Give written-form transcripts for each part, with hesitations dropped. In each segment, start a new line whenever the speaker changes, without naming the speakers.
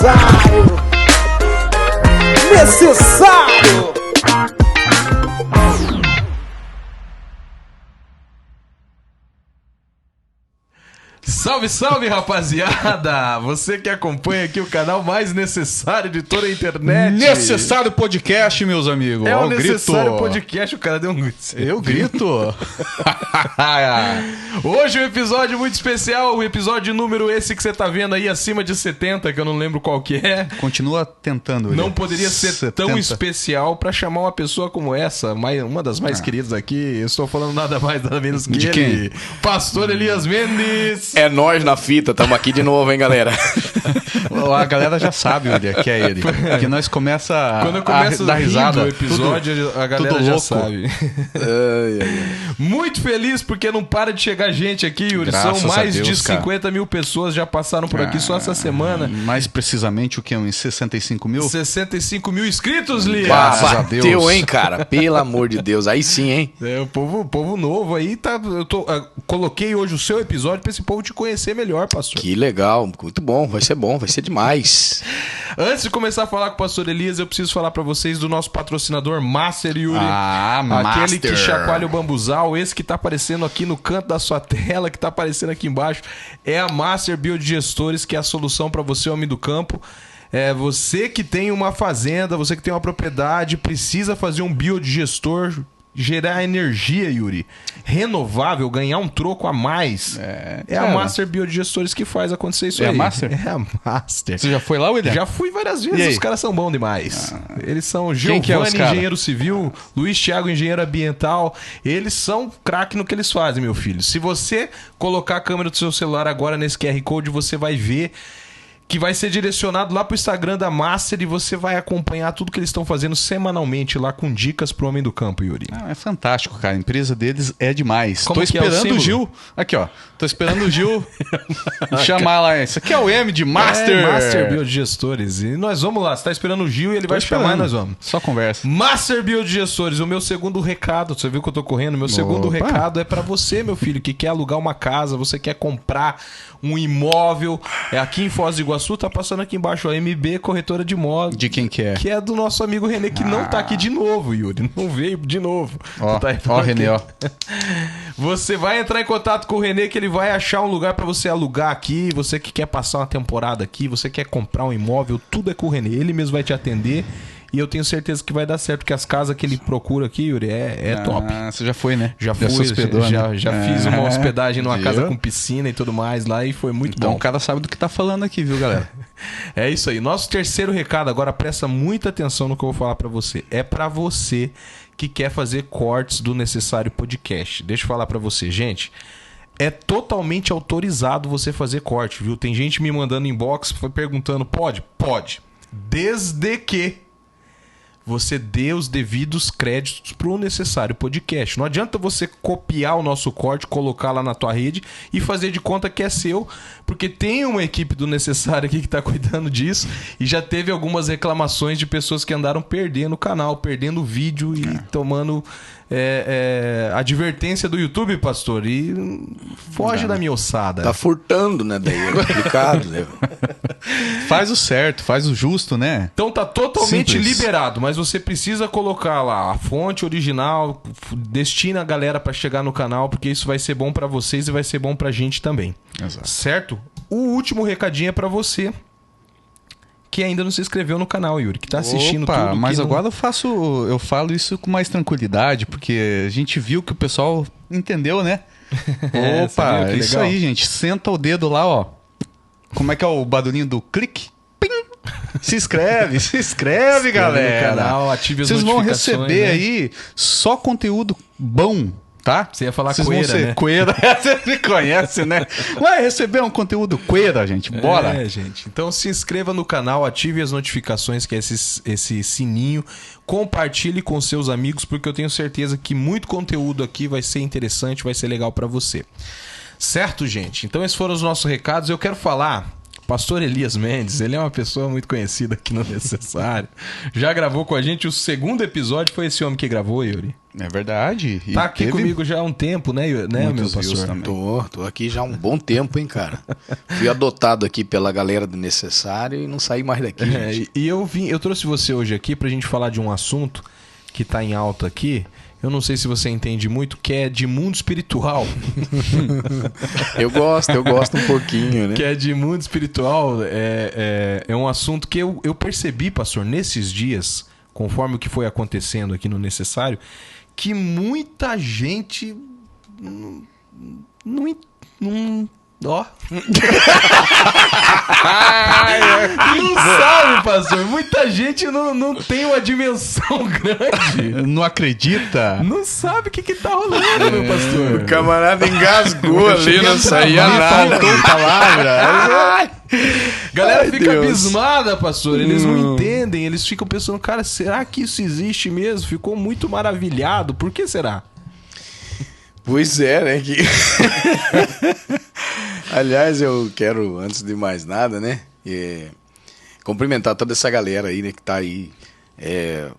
necessário. Necessário.
Salve, salve, rapaziada! Você que acompanha aqui o canal mais necessário de toda a internet.
Necessário podcast, meus amigos.
É o
grito.
Necessário Podcast, o cara deu um grito.
Eu grito.
Hoje um episódio muito especial, o episódio número esse que você tá vendo aí, acima de 70, que eu não lembro qual que é.
Continua tentando.
Não poderia ser tão especial pra chamar uma pessoa como essa, uma das mais queridas aqui. Eu estou falando nada mais, nada menos que
de
ele. Quem? Pastor Elias Mendes.
É nós na fita, tamo aqui de novo, hein, galera?
A galera já sabe onde é que é ele. Que nós começa
Quando eu começo
a dar risada
do episódio, a galera já sabe. Muito feliz porque não para de chegar gente aqui, Yuri.
Graças
São mais
Deus,
de 50 mil pessoas já passaram por aqui só essa semana.
Mais precisamente o que? Uns 65 mil?
65 mil inscritos, Lia.
Graças a Deus.
Bateu, hein, cara? Pelo amor de Deus. Aí sim, hein?
É, o povo novo aí tá. Coloquei hoje o seu episódio pra esse povo te conhecer melhor, pastor.
Que legal, muito bom, vai ser demais.
Antes de começar a falar com o pastor Elias, eu preciso falar pra vocês do nosso patrocinador Master, Yuri. Aquele que chacoalha o bambuzal, esse que tá aparecendo aqui no canto da sua tela, que tá aparecendo aqui embaixo, é a Master Biodigestores, que é a solução pra você, homem do campo. É você que tem uma fazenda, você que tem uma propriedade, precisa fazer um biodigestor, gerar energia, Yuri, renovável, ganhar um troco a mais. É a Master Biodigestores que faz acontecer isso aí.
É a Master?
É a Master.
Você já foi lá, William?
Já fui várias vezes, os caras são bons demais. Eles são Giovanni, engenheiro civil, Luiz Thiago, engenheiro ambiental. Eles são craque no que eles fazem, meu filho. Se você colocar a câmera do seu celular agora nesse QR Code, você vai ver que vai ser direcionado lá pro Instagram da Master e você vai acompanhar tudo que eles estão fazendo semanalmente lá com dicas pro homem do campo, Yuri.
É fantástico, cara. A empresa deles é demais.
Como
tô esperando o Gil. Aqui, ó. Tô esperando o Gil chamar lá. Isso aqui é o M de Master.
Master Biodigestores. E nós vamos lá. Você tá esperando o Gil e ele vai chamar e nós vamos.
Só conversa.
Master Biodigestores. O meu segundo recado. Você viu que eu tô correndo? Meu segundo recado é pra você, meu filho, que quer alugar uma casa, você quer comprar um imóvel. É aqui em Foz do Iguaçu, tá passando aqui embaixo, a MB Corretora de Imóveis.
De quem que é?
Que é do nosso amigo Renê, que não tá aqui de novo, Yuri. Não veio de novo.
Ó, Renê, ó.
Você vai entrar em contato com o Renê, que ele vai achar um lugar pra você alugar aqui. Você que quer passar uma temporada aqui, você quer comprar um imóvel, tudo é com o Renê. Ele mesmo vai te atender. E eu tenho certeza que vai dar certo, porque as casas que ele procura aqui, Yuri, é top.
Você já foi, né?
Já fui,
hospedou,
já fiz uma hospedagem numa casa com piscina e tudo mais lá e foi muito bom.
Então o cara sabe do que tá falando aqui, viu, galera?
É isso aí. Nosso terceiro recado, agora presta muita atenção no que eu vou falar pra você. É pra você que quer fazer cortes do Necessário Podcast. Deixa eu falar pra você, gente. É totalmente autorizado você fazer corte, viu? Tem gente me mandando inbox perguntando, pode? Pode. Desde que você dê os devidos créditos pro Necessário Podcast. Não adianta você copiar o nosso corte, colocar lá na tua rede e fazer de conta que é seu, porque tem uma equipe do Necessário aqui que tá cuidando disso e já teve algumas reclamações de pessoas que andaram perdendo o canal, perdendo o vídeo e tomando advertência do YouTube, pastor, e foge da minha ossada.
Tá furtando, né? Daí é complicado, né?
Faz o certo, faz o justo, né?
Então tá totalmente
Simples.
liberado, mas você precisa colocar lá a fonte original, destina a galera pra chegar no canal, porque isso vai ser bom pra vocês e vai ser bom pra gente também.
Exato.
Certo? O último recadinho é pra você que ainda não se inscreveu no canal, Yuri, que tá assistindo tudo.
Mas
não...
agora eu falo isso com mais tranquilidade, porque a gente viu que o pessoal entendeu, né? Opa, é isso aí, gente. Senta o dedo lá, ó. Como é que é o barulhinho do clique? Pim! Se inscreve, galera.
No canal, ative as
Vocês vão
notificações,
receber
né?
aí só conteúdo bom, tá?
Você ia falar
Vocês
coeira,
vão ser
né?
Coeira, você me conhece, né? Vai receber um conteúdo coeira, gente. Bora.
É, gente. Então se inscreva no canal, ative as notificações, que é esse sininho. Compartilhe com seus amigos, porque eu tenho certeza que muito conteúdo aqui vai ser interessante, vai ser legal pra você. Certo, gente? Então esses foram os nossos recados. Eu quero falar Pastor Elias Mendes, ele é uma pessoa muito conhecida aqui no Necessário. Já gravou com a gente, o segundo episódio foi esse homem que gravou, Yuri.
É verdade. E
tá aqui comigo já há um tempo, né meu pastor?
Tô aqui já há um bom tempo, hein, cara. Fui adotado aqui pela galera do Necessário e não saí mais daqui, gente.
E eu trouxe você hoje aqui pra gente falar de um assunto que tá em alta aqui. Eu não sei se você entende muito, que é de mundo espiritual.
Eu gosto um pouquinho, né?
Que é de mundo espiritual. É um assunto que eu percebi, pastor, nesses dias, conforme o que foi acontecendo aqui no Necessário, que muita gente não sabe, pastor. Muita gente não tem uma dimensão grande.
Não acredita.
Não sabe o que tá rolando, meu pastor.
O camarada engasgou ali, não saía nada.
Palavra. Galera fica abismada, pastor. Eles não entendem. Eles ficam pensando, cara, será que isso existe mesmo? Ficou muito maravilhado. Por que será?
Pois é, né? Aliás, eu quero, antes de mais nada, né? Cumprimentar toda essa galera aí, né? Que tá aí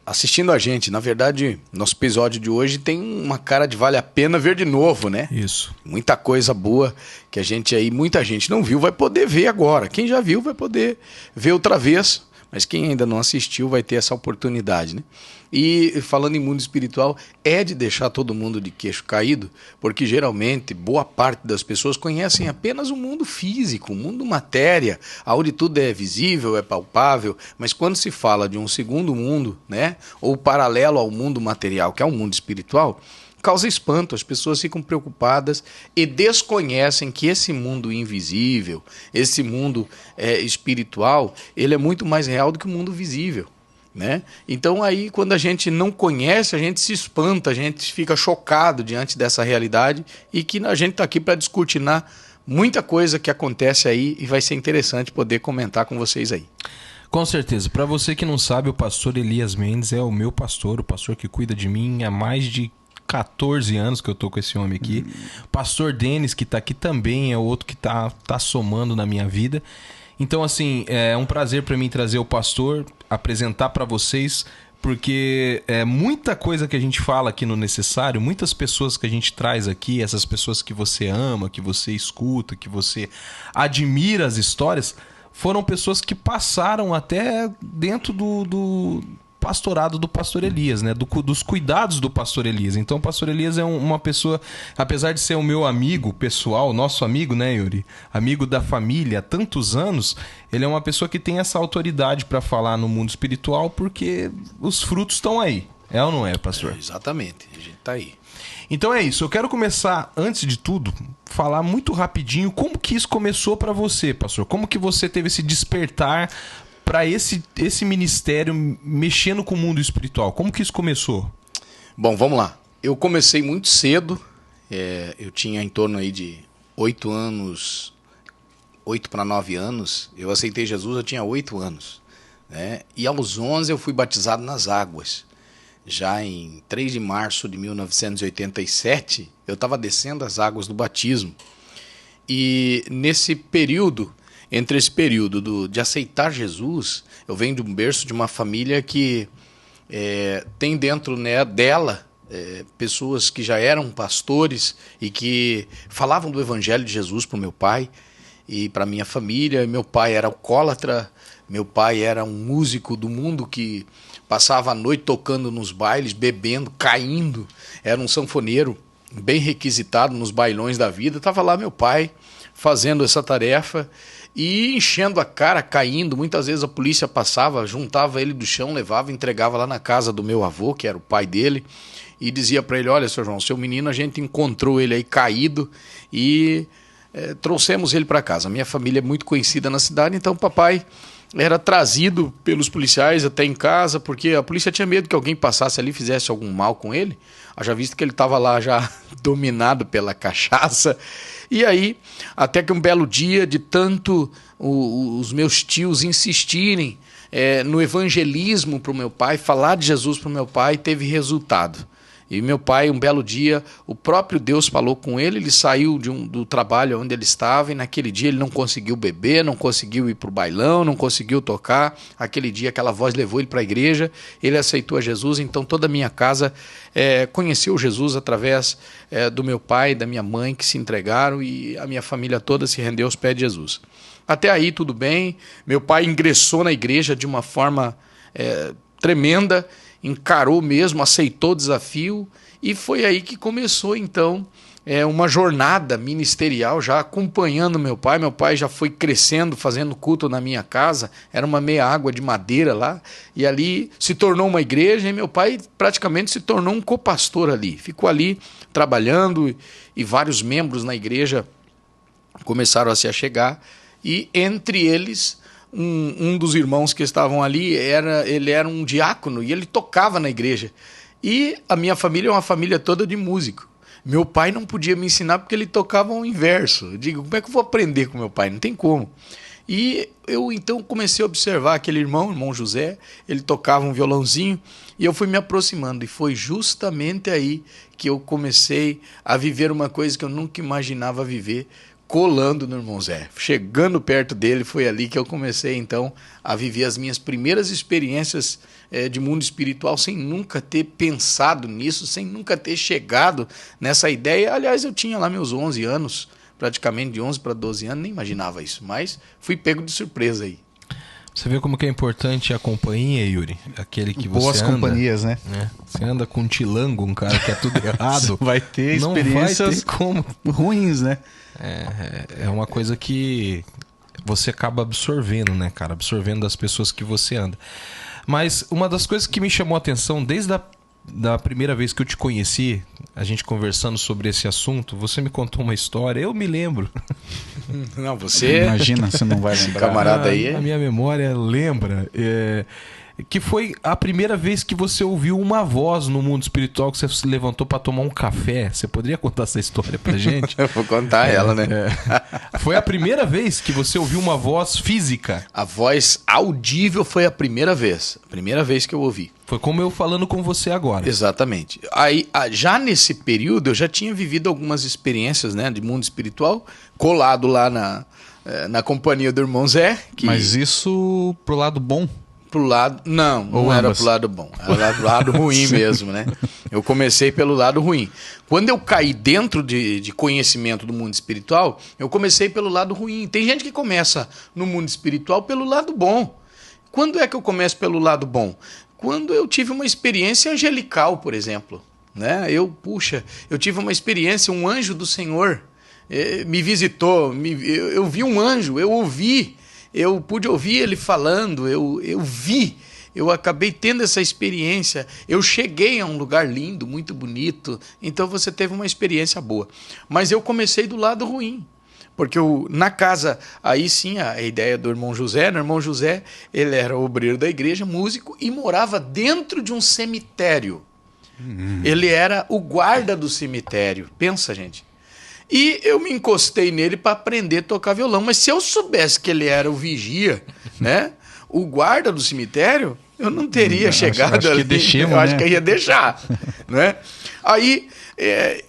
assistindo a gente. Na verdade, nosso episódio de hoje tem uma cara de vale a pena ver de novo, né?
Isso.
Muita coisa boa que a gente aí, muita gente não viu, vai poder ver agora. Quem já viu vai poder ver outra vez. Mas quem ainda não assistiu vai ter essa oportunidade, né? E falando em mundo espiritual, é de deixar todo mundo de queixo caído, porque geralmente boa parte das pessoas conhecem apenas o mundo físico, o mundo matéria, onde tudo é visível, é palpável, mas quando se fala de um segundo mundo, né, ou paralelo ao mundo material, que é o mundo espiritual, causa espanto, as pessoas ficam preocupadas e desconhecem que esse mundo invisível, esse mundo espiritual, ele é muito mais real do que o mundo visível, né? Então aí quando a gente não conhece, a gente se espanta, a gente fica chocado diante dessa realidade e que a gente está aqui para descortinar muita coisa que acontece aí e vai ser interessante poder comentar com vocês aí.
Com certeza. Para você que não sabe, o pastor Elias Mendes é o meu pastor, o pastor que cuida de mim há mais de 14 anos que eu tô com esse homem aqui. Pastor Denis, que tá aqui também, é outro que tá somando na minha vida. Então, assim, é um prazer para mim trazer o pastor, apresentar para vocês, porque muita coisa que a gente fala aqui no Necessário, muitas pessoas que a gente traz aqui, essas pessoas que você ama, que você escuta, que você admira as histórias, foram pessoas que passaram até dentro do pastorado do pastor Elias, né? Dos cuidados do pastor Elias. Então o pastor Elias é uma pessoa, apesar de ser o meu amigo pessoal, nosso amigo, né, Yuri? Amigo da família há tantos anos, ele é uma pessoa que tem essa autoridade para falar no mundo espiritual porque os frutos estão aí. É ou não é, pastor?
Exatamente, a gente tá aí.
Então é isso, eu quero começar, antes de tudo, falar muito rapidinho como que isso começou para você, pastor. Como que você teve esse despertar para esse ministério mexendo com o mundo espiritual? Como que isso começou?
Bom, vamos lá. Eu comecei muito cedo, eu tinha em torno aí de 8 anos, 8 para 9 anos, eu aceitei Jesus, eu tinha 8 anos, né? E aos 11 eu fui batizado nas águas. Já em 3 de março de 1987, eu estava descendo as águas do batismo. E nesse período, entre esse período de aceitar Jesus, eu venho de um berço de uma família que tem dentro, né, dela pessoas que já eram pastores e que falavam do evangelho de Jesus para o meu pai e para minha família. Meu pai era alcoólatra, meu pai era um músico do mundo que passava a noite tocando nos bailes, bebendo, caindo, era um sanfoneiro bem requisitado nos bailões da vida. Estava lá meu pai fazendo essa tarefa e enchendo a cara, caindo. Muitas vezes a polícia passava, juntava ele do chão, levava, entregava lá na casa do meu avô, que era o pai dele, e dizia para ele: olha, seu João, seu menino, a gente encontrou ele aí caído e trouxemos ele para casa. A minha família é muito conhecida na cidade, então o papai era trazido pelos policiais até em casa, porque a polícia tinha medo que alguém passasse ali e fizesse algum mal com ele, haja visto que ele estava lá já dominado pela cachaça. E aí, até que um belo dia, de tanto os meus tios insistirem no evangelismo para o meu pai, falar de Jesus para o meu pai, teve resultado. E meu pai, um belo dia, o próprio Deus falou com ele, ele saiu do trabalho onde ele estava e naquele dia ele não conseguiu beber, não conseguiu ir para o bailão, não conseguiu tocar. Aquele dia aquela voz levou ele para a igreja, ele aceitou a Jesus, então toda a minha casa conheceu Jesus através do meu pai e da minha mãe que se entregaram e a minha família toda se rendeu aos pés de Jesus. Até aí tudo bem, meu pai ingressou na igreja de uma forma tremenda, encarou mesmo, aceitou o desafio e foi aí que começou então uma jornada ministerial já acompanhando meu pai. Meu pai já foi crescendo, fazendo culto na minha casa, era uma meia água de madeira lá e ali se tornou uma igreja e meu pai praticamente se tornou um copastor ali, ficou ali trabalhando e vários membros na igreja começaram a se achegar e entre eles um dos irmãos que estavam ali, ele era um diácono e ele tocava na igreja. E a minha família é uma família toda de músico. Meu pai não podia me ensinar porque ele tocava ao inverso. Eu digo, como é que eu vou aprender com meu pai? Não tem como. E eu então comecei a observar aquele irmão José, ele tocava um violãozinho e eu fui me aproximando. E foi justamente aí que eu comecei a viver uma coisa que eu nunca imaginava viver, colando no irmão Zé, chegando perto dele, foi ali que eu comecei então a viver as minhas primeiras experiências de mundo espiritual, sem nunca ter pensado nisso, sem nunca ter chegado nessa ideia. Aliás, eu tinha lá meus 11 anos, praticamente de 11 para 12 anos, nem imaginava isso, mas fui pego de surpresa aí.
Você vê como que é importante a companhia, Yuri? Aquele que
Boas
você anda...
companhias, né?
Você anda com um tilango, um cara que é tudo errado.
Vai ter experiências
não vai ter como.
ruins, né?
É uma coisa que você acaba absorvendo, né, cara? Absorvendo das pessoas que você anda. Mas uma das coisas que me chamou a atenção desde da primeira vez que eu te conheci, a gente conversando sobre esse assunto, você me contou uma história, eu me lembro.
Não, você...
Imagina, você não vai lembrar.
Camarada aí.
A minha memória lembra... que foi a primeira vez que você ouviu uma voz no mundo espiritual, que você se levantou para tomar um café. Você poderia contar essa história pra gente?
Eu vou contar ela, né?
Foi a primeira vez que você ouviu uma voz física?
A voz audível foi a primeira vez que eu ouvi.
Foi como eu falando com você agora.
Exatamente. Aí, já nesse período, eu já tinha vivido algumas experiências, né, de mundo espiritual, colado lá na companhia do irmão Zé.
Mas isso pro lado bom?
Pro lado... Não era pro lado bom. Era pro lado ruim mesmo, né? Eu comecei pelo lado ruim. Quando eu caí dentro de conhecimento do mundo espiritual, eu comecei pelo lado ruim. Tem gente que começa no mundo espiritual pelo lado bom. Quando é que eu começo pelo lado bom? Quando eu tive uma experiência angelical, por exemplo. Né? Eu tive uma experiência, um anjo do Senhor me visitou, eu vi um anjo, eu ouvi... Eu pude ouvir ele falando, eu vi, eu acabei tendo essa experiência, eu cheguei a um lugar lindo, muito bonito, então você teve uma experiência boa. Mas eu comecei do lado ruim, porque na casa, aí sim a ideia do irmão José, né? O irmão José, ele era obreiro da igreja, músico, e morava dentro de um cemitério. Ele era o guarda do cemitério, pensa, gente. E eu me encostei nele para aprender a tocar violão. Mas se eu soubesse que ele era o vigia, né, o guarda do cemitério, eu não teria chegado
acho
ali.
Que deixemos,
eu
né?
acho que eu ia deixar. Né? Aí,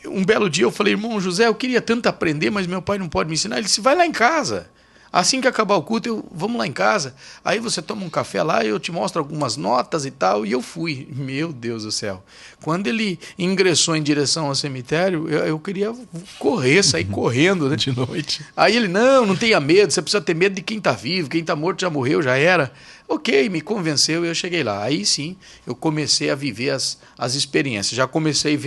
um belo dia eu falei, irmão José, eu queria tanto aprender, mas meu pai não pode me ensinar. Ele disse, vai lá em casa. Assim que acabar o culto, vamos lá em casa. Aí você toma um café lá, eu te mostro algumas notas e tal. E eu fui. Meu Deus do céu. Quando ele ingressou em direção ao cemitério, eu queria correr, sair correndo, né?
De noite.
Aí ele, não tenha medo, você precisa ter medo de quem está vivo, quem está morto já morreu, já era. Ok, me convenceu e eu cheguei lá. Aí sim, eu comecei a viver as experiências. Já comecei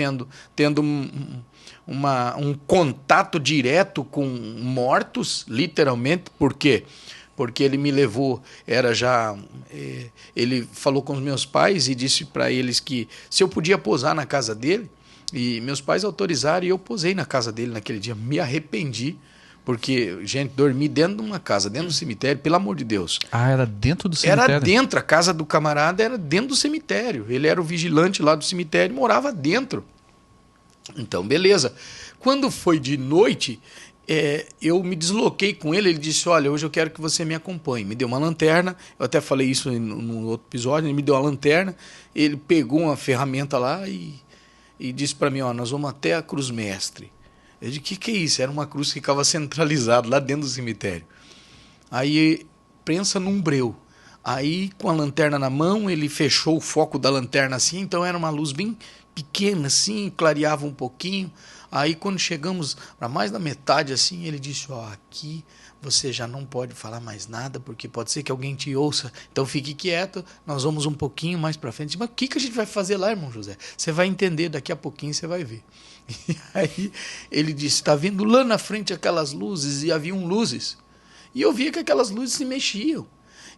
tendo um contato direto com mortos, literalmente. Por quê? Porque ele me levou, ele falou com os meus pais e disse para eles que se eu podia posar na casa dele, e meus pais autorizaram e eu posei na casa dele naquele dia. Me arrependi, porque, gente, dormi dentro de uma casa, dentro do cemitério, pelo amor de Deus.
Ah, era dentro do cemitério?
Era dentro, a casa do camarada era dentro do cemitério. Ele era o vigilante lá do cemitério, morava dentro. Então, beleza. Quando foi de noite, eu me desloquei com ele. Ele disse, olha, hoje eu quero que você me acompanhe. Me deu uma lanterna, eu até falei isso no outro episódio, ele me deu uma lanterna, ele pegou uma ferramenta lá e e disse para mim, ó, nós vamos até a Cruz Mestre. Eu disse, que é isso? Era uma cruz que ficava centralizada lá dentro do cemitério. Aí, pensa num breu. Aí, com a lanterna na mão, ele fechou o foco da lanterna assim, então era uma luz bem pequena assim, clareava um pouquinho. Aí, quando chegamos para mais da metade assim, ele disse, ó, aqui você já não pode falar mais nada, porque pode ser que alguém te ouça, então fique quieto, nós vamos um pouquinho mais para frente. Mas o que a gente vai fazer lá, irmão José? Você vai entender, daqui a pouquinho você vai ver. E aí ele disse, está vendo lá na frente aquelas luzes, e haviam luzes. E eu via que aquelas luzes se mexiam.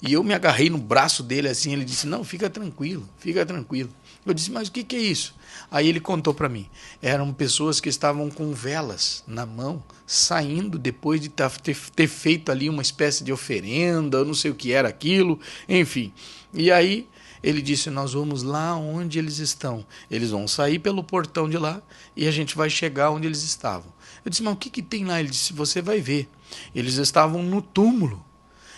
E eu me agarrei no braço dele assim, ele disse, não, fica tranquilo, fica tranquilo. Eu disse, mas o que é isso? Aí ele contou para mim, eram pessoas que estavam com velas na mão, saindo depois de ter feito ali uma espécie de oferenda, eu não sei o que era aquilo, enfim. E aí ele disse, nós vamos lá onde eles estão. Eles vão sair pelo portão de lá e a gente vai chegar onde eles estavam. Eu disse, mas o que tem lá? Ele disse, você vai ver. Eles estavam no túmulo.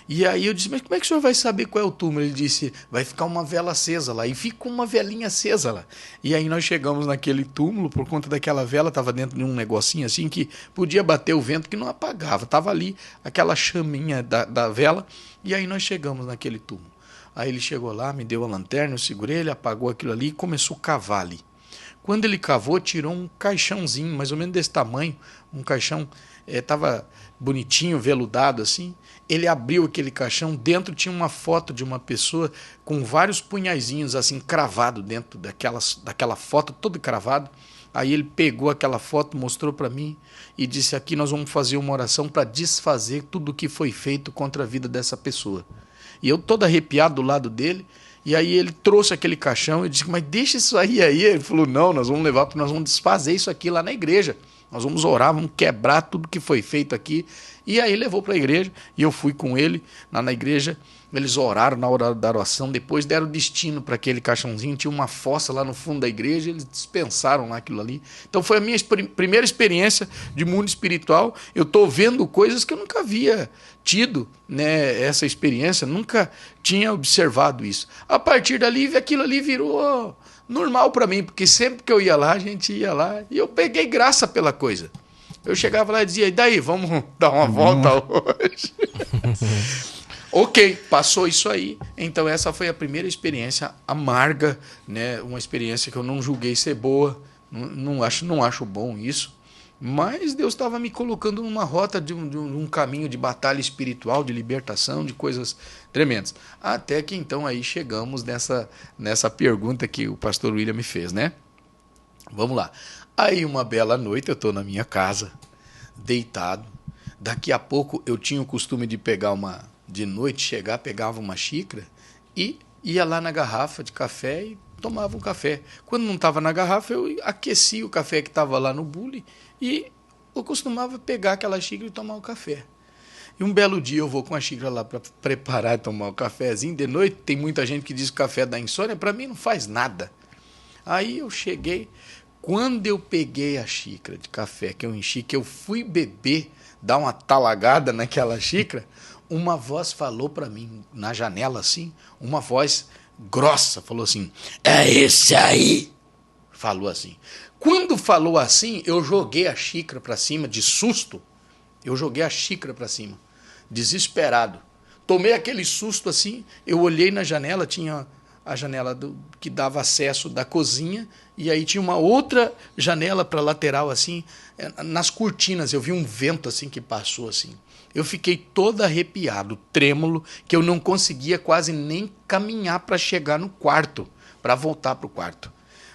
E aí eu disse, mas como é que o senhor vai saber qual é o túmulo? Ele disse, vai ficar uma vela acesa lá. E fica uma velinha acesa lá. E aí nós chegamos naquele túmulo, por conta daquela vela, estava dentro de um negocinho assim, que podia bater o vento, que não apagava. Estava ali aquela chaminha da vela. E aí nós chegamos naquele túmulo. Aí ele chegou lá, me deu a lanterna, eu segurei, ele apagou aquilo ali e começou a cavar ali. Quando ele cavou, tirou um caixãozinho, mais ou menos desse tamanho, um caixão, estava bonitinho, veludado assim. Ele abriu aquele caixão, dentro tinha uma foto de uma pessoa com vários punhaizinhos assim, cravado dentro daquela foto, todo cravado. Aí ele pegou aquela foto, mostrou para mim e disse, aqui nós vamos fazer uma oração para desfazer tudo o que foi feito contra a vida dessa pessoa. E eu todo arrepiado do lado dele, e aí ele trouxe aquele caixão e disse, mas deixa isso aí. Ele falou, não, nós vamos levar, nós vamos desfazer isso aqui lá na igreja. Nós vamos orar, vamos quebrar tudo que foi feito aqui. E aí levou para a igreja, e eu fui com ele lá na igreja. Eles oraram na hora da oração, depois deram destino para aquele caixãozinho, tinha uma fossa lá no fundo da igreja, eles dispensaram lá aquilo ali. Então foi a minha primeira experiência de mundo espiritual. Eu estou vendo coisas que eu nunca havia tido, né, essa experiência, nunca tinha observado isso. A partir dali, aquilo ali virou normal para mim, porque sempre que eu ia lá, a gente ia lá, e eu peguei graça pela coisa. Eu chegava lá e dizia, e daí, vamos dar uma volta hoje? Ok, passou isso aí. Então essa foi a primeira experiência amarga, né? Uma experiência que eu não julguei ser boa, não acho bom isso. Mas Deus estava me colocando numa rota de um caminho de batalha espiritual, de libertação, de coisas tremendas. Até que então aí chegamos nessa pergunta que o pastor William me fez, né? Vamos lá. Aí uma bela noite eu estou na minha casa, deitado. Daqui a pouco eu tinha o costume de de noite chegar, pegava uma xícara e ia lá na garrafa de café e tomava um café. Quando não estava na garrafa, eu aquecia o café que estava lá no bule e eu costumava pegar aquela xícara e tomar o café. E um belo dia eu vou com a xícara lá para preparar e tomar o cafezinho. De noite tem muita gente que diz que o café dá insônia, para mim não faz nada. Aí eu cheguei, quando eu peguei a xícara de café que eu enchi, que eu fui beber, dar uma talagada naquela xícara, uma voz falou para mim, na janela assim, uma voz grossa, falou assim, é esse aí? Falou assim. Quando falou assim, eu joguei a xícara para cima, de susto, eu joguei a xícara para cima, desesperado. Tomei aquele susto assim, eu olhei na janela, tinha a janela que dava acesso da cozinha, e aí tinha uma outra janela para lateral assim, nas cortinas, eu vi um vento assim que passou assim. Eu fiquei todo arrepiado, trêmulo, que eu não conseguia quase nem caminhar para chegar no quarto, para voltar para o quarto.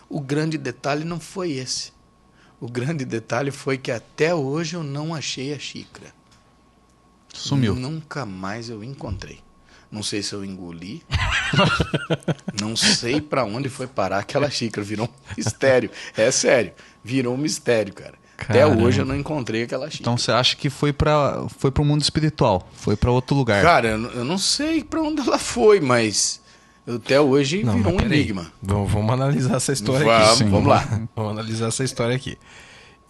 O grande detalhe não foi esse. O grande detalhe foi que até hoje eu não achei a xícara.
Sumiu.
Nunca mais eu encontrei. Não sei se eu engoli. Não sei para onde foi parar aquela xícara. Virou um mistério. É sério. Virou um mistério, cara. Caramba. Até hoje eu não encontrei aquela xícara.
Então você acha que foi para o mundo espiritual? Foi para outro lugar?
Cara, eu não sei para onde ela foi, mas até hoje virou um enigma.
Vamos analisar essa história aqui.
Vamos lá.
Vamos analisar essa história aqui.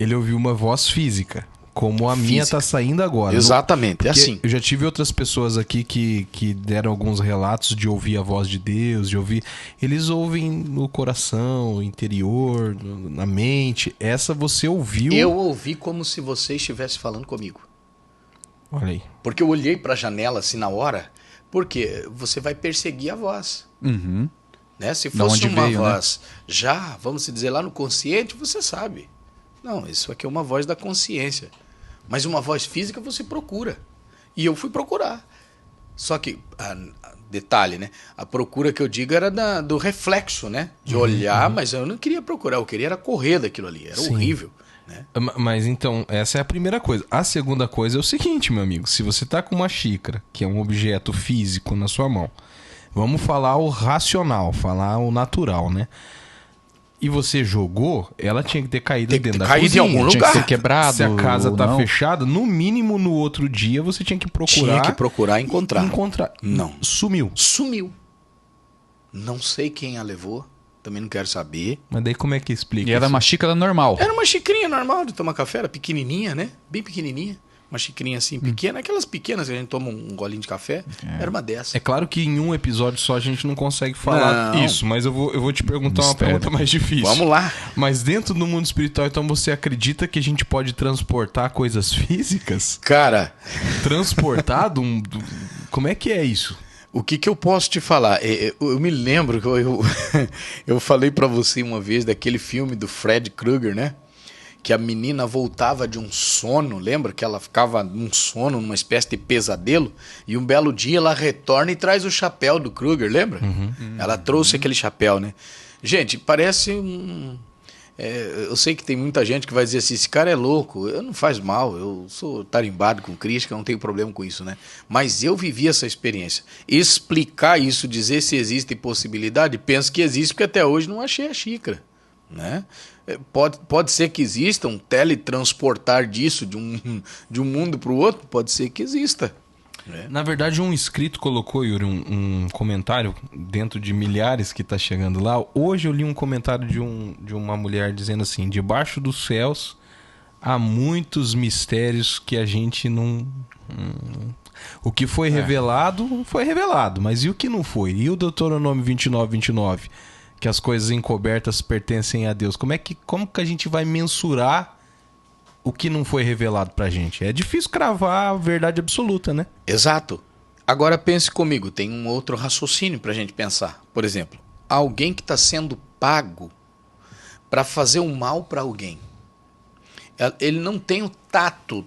Ele ouviu uma voz física, Como a minha tá saindo agora.
Exatamente, é assim.
Eu já tive outras pessoas aqui que deram alguns relatos de ouvir a voz de Deus, de ouvir... Eles ouvem no coração, no interior, na mente. Essa você ouviu...
Eu ouvi como se você estivesse falando comigo.
Olha aí.
Porque eu olhei pra janela assim na hora, porque você vai perseguir a voz.
Uhum.
Né? Se fosse uma
veio,
voz já, vamos dizer, lá no consciente, você sabe. Não, isso aqui é uma voz da consciência. Mas uma voz física você procura. E eu fui procurar. Só que, detalhe, né? A procura que eu digo era do reflexo, né? De olhar, mas eu não queria procurar, eu queria era correr daquilo ali. Era horrível. Né?
Mas então, essa é a primeira coisa. A segunda coisa é o seguinte, meu amigo. Se você tá com uma xícara, que é um objeto físico na sua mão, vamos falar o racional, falar o natural, né? E você jogou, ela tinha que ter caído dentro da cozinha.
Caído em algum lugar.
Tinha que ser quebrado.
Se a casa tá
não.
fechada, no mínimo no outro dia você tinha que procurar.
Tinha que procurar e encontrar.
Não. Sumiu.
Sumiu. Não sei quem a levou. Também não quero saber.
Mas daí como é que explica
E era
isso?
uma xícara normal.
Era uma xicrinha normal de tomar café, era pequenininha, né? Bem pequenininha. Uma xicrinha assim, pequena. Aquelas pequenas que a gente toma um golinho de café. Era uma dessa.
É claro que em um episódio só a gente não consegue falar
Não.
isso, mas eu vou te perguntar uma
Mistério.
pergunta mais difícil.
Vamos lá.
Mas dentro do mundo espiritual, então você acredita que a gente pode transportar coisas físicas?
Cara,
Transportado? Como é que é isso?
o que eu posso te falar? Eu me lembro que eu falei pra você uma vez daquele filme do Fred Krueger, né? Que a menina voltava de um sono, lembra? Que ela ficava num sono, numa espécie de pesadelo, e um belo dia ela retorna e traz o chapéu do Krueger, lembra? Ela trouxe aquele chapéu, né? Gente, parece eu sei que tem muita gente que vai dizer assim, esse cara é louco, não faz mal, eu sou tarimbado com crítica, não tenho problema com isso, né? Mas eu vivi essa experiência. Explicar isso, dizer se existe possibilidade, penso que existe, porque até hoje não achei a xícara, né? Pode ser que exista um teletransportar disso de um mundo para o outro, pode ser que exista.
Na verdade, um inscrito colocou, Yuri, um comentário dentro de milhares que tá chegando lá. Hoje eu li um comentário de uma mulher dizendo assim, debaixo dos céus há muitos mistérios que a gente não... O que foi revelado, foi revelado, mas e o que não foi? E o Deuteronômio 29:29? Que as coisas encobertas pertencem a Deus. Como que a gente vai mensurar o que não foi revelado pra gente? É difícil cravar a verdade absoluta, né?
Exato. Agora pense comigo, tem um outro raciocínio pra gente pensar. Por exemplo, alguém que está sendo pago para fazer um mal para alguém. Ele não tem o tato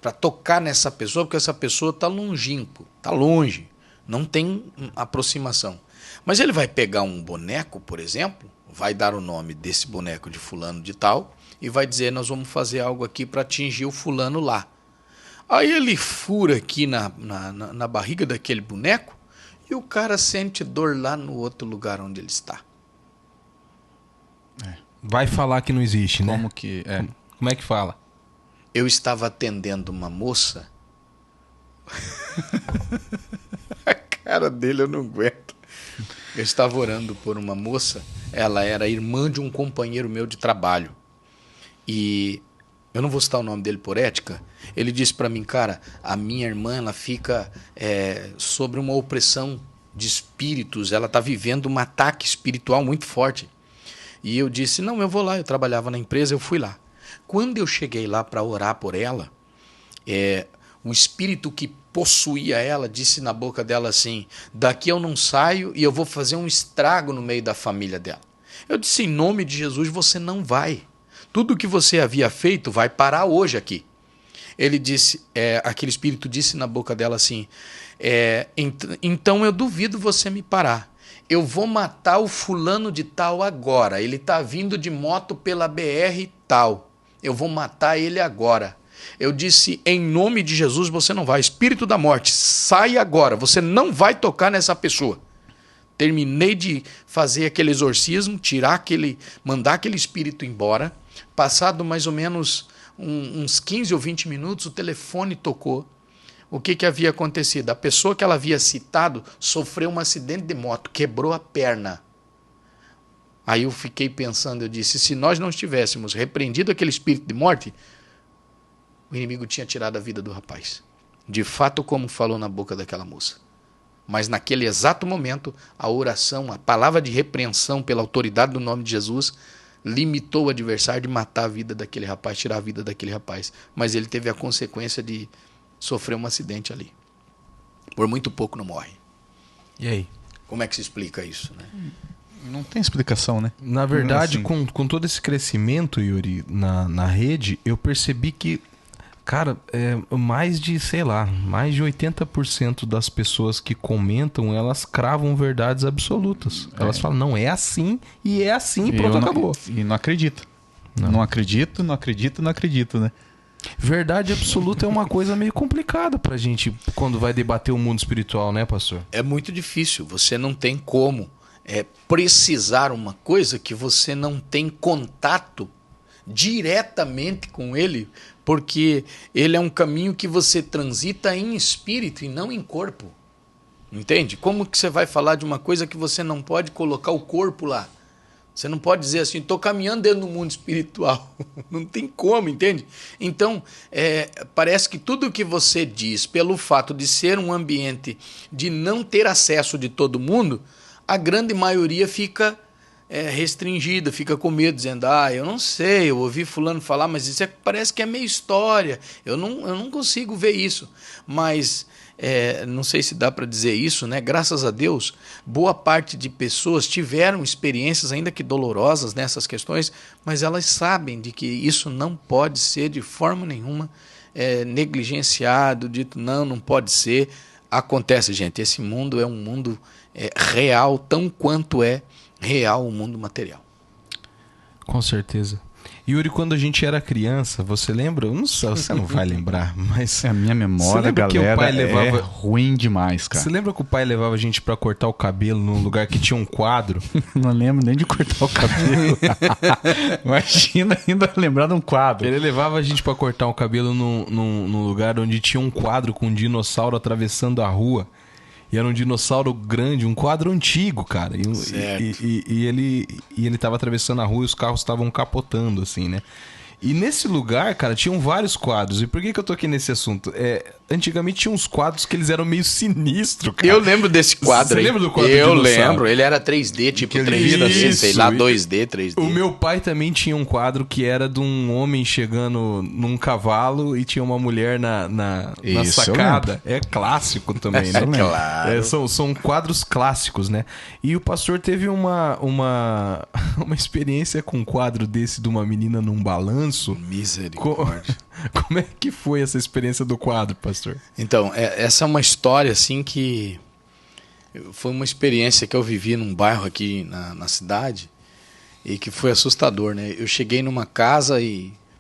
para tocar nessa pessoa, porque essa pessoa está longínquo, está longe, não tem aproximação. Mas ele vai pegar um boneco, por exemplo, vai dar o nome desse boneco de fulano de tal e vai dizer, nós vamos fazer algo aqui para atingir o fulano lá. Aí ele fura aqui na barriga daquele boneco e o cara sente dor lá no outro lugar onde ele está.
Vai falar que não existe, né?
Como que...
Como é que fala?
Eu estava atendendo uma moça. A cara dele eu não aguento. Eu estava orando por uma moça, ela era irmã de um companheiro meu de trabalho. E eu não vou citar o nome dele por ética. Ele disse para mim, cara, a minha irmã ela fica sobre uma opressão de espíritos, ela está vivendo um ataque espiritual muito forte. E eu disse, não, eu vou lá, eu trabalhava na empresa, eu fui lá. Quando eu cheguei lá para orar por ela, o espírito que possuía ela disse na boca dela assim, daqui eu não saio e eu vou fazer um estrago no meio da família dela. Eu disse, em nome de Jesus, você não vai. Tudo que você havia feito vai parar hoje aqui. Ele disse, aquele espírito disse na boca dela assim, então eu duvido você me parar. Eu vou matar o fulano de tal agora. Ele está vindo de moto pela BR tal. Eu vou matar ele agora. Eu disse, em nome de Jesus, você não vai. Espírito da morte, sai agora. Você não vai tocar nessa pessoa. Terminei de fazer aquele exorcismo, mandar aquele espírito embora. Passado mais ou menos uns 15 ou 20 minutos, o telefone tocou. O que havia acontecido? A pessoa que ela havia citado sofreu um acidente de moto, quebrou a perna. Aí eu fiquei pensando, eu disse, se nós não tivéssemos repreendido aquele espírito de morte, o inimigo tinha tirado a vida do rapaz. De fato, como falou na boca daquela moça. Mas naquele exato momento, a oração, a palavra de repreensão pela autoridade do nome de Jesus, limitou o adversário de matar a vida daquele rapaz, tirar a vida daquele rapaz. Mas ele teve a consequência de sofrer um acidente ali. Por muito pouco não morre.
E aí?
Como é que se explica isso, né?
Não tem explicação, né?
Na verdade,
assim,
com todo esse crescimento, Yuri, na rede, eu percebi que, cara, mais de 80% das pessoas que comentam, elas cravam verdades absolutas. Elas falam, não, é assim, e é assim, e pronto, acabou.
E não acredita. Não acredito, né?
Verdade absoluta é uma coisa meio complicada pra gente quando vai debater o mundo espiritual, né, pastor?
É muito difícil. Você não tem como precisar uma coisa que você não tem contato diretamente com ele, porque ele é um caminho que você transita em espírito e não em corpo. Entende? Como que você vai falar de uma coisa que você não pode colocar o corpo lá? Você não pode dizer assim, estou caminhando dentro do mundo espiritual. Não tem como, entende? Então, parece que tudo que você diz, pelo fato de ser um ambiente de não ter acesso de todo mundo, a grande maioria fica restringida, fica com medo, dizendo, eu não sei, eu ouvi fulano falar, mas isso parece que é meio história, eu não consigo ver isso. Mas, não sei se dá para dizer isso, né? Graças a Deus, boa parte de pessoas tiveram experiências, ainda que dolorosas, nessas questões, mas elas sabem de que isso não pode ser de forma nenhuma negligenciado, dito não pode ser. Acontece, gente, esse mundo é um mundo real, tão quanto é real o mundo material.
Com certeza. Yuri, quando a gente era criança, você lembra? Eu não sei, você não vai lembrar, mas...
A minha memória, galera, o pai levava... ruim demais, cara.
Você lembra que o pai levava a gente pra cortar o cabelo num lugar que tinha um quadro?
Não lembro nem de cortar o cabelo. Imagina ainda lembrar de um quadro.
Ele levava a gente pra cortar o cabelo num lugar onde tinha um quadro com um dinossauro atravessando a rua. E era um dinossauro grande, um quadro antigo, cara. E ele tava atravessando a rua e os carros estavam capotando, assim, né? E nesse lugar, cara, tinham vários quadros. E por que eu tô aqui nesse assunto? Antigamente tinha uns quadros que eles eram meio sinistros, cara.
Eu lembro desse quadro.
Você lembra do quadro
Eu
do dinossauro?
lembro. Ele era 3D, tipo 3D,
Isso,
sei lá, 2D, 3D.
O meu pai também tinha um quadro que era de um homem chegando num cavalo e tinha uma mulher na sacada. É clássico também, né?
Claro.
São quadros clássicos, né? E o pastor teve uma experiência com um quadro desse de uma menina num balanço.
Misericórdia.
Como é que foi essa experiência do quadro, pastor?
Então, essa é uma história assim que foi uma experiência que eu vivi num bairro aqui na cidade e que foi assustador, né? Eu cheguei numa casa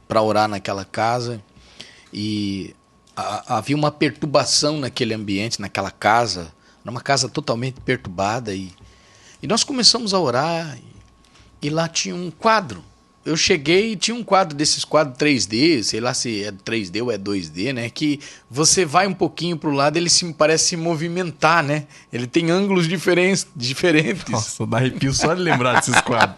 para orar naquela casa e havia uma perturbação naquele ambiente, naquela casa, numa casa totalmente perturbada e nós começamos a orar e lá tinha um quadro. Eu cheguei e tinha um quadro desses quadros 3D, sei lá se é 3D ou é 2D, né? Que você vai um pouquinho pro lado, ele parece se movimentar, né? Ele tem ângulos diferentes.
Nossa, dá arrepio só de lembrar desses quadros.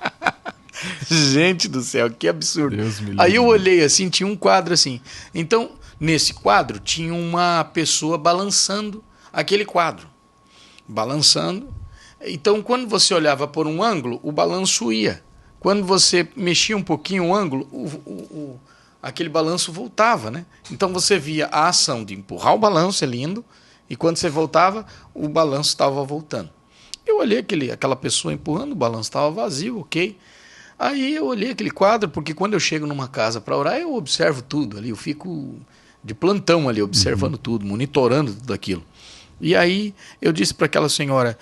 Gente do céu, que absurdo.
Deus me livre.
Aí eu olhei assim, tinha um quadro assim. Então, nesse quadro, tinha uma pessoa balançando aquele quadro. Balançando. Então, quando você olhava por um ângulo, o balanço ia. Quando você mexia um pouquinho o ângulo, aquele balanço voltava, né? Então você via a ação de empurrar o balanço, é lindo, e quando você voltava, o balanço estava voltando. Eu olhei aquela pessoa empurrando, o balanço estava vazio, ok. Aí eu olhei aquele quadro, porque quando eu chego numa casa para orar, eu observo tudo ali, eu fico de plantão ali, observando tudo, monitorando tudo aquilo. E aí eu disse para aquela senhora,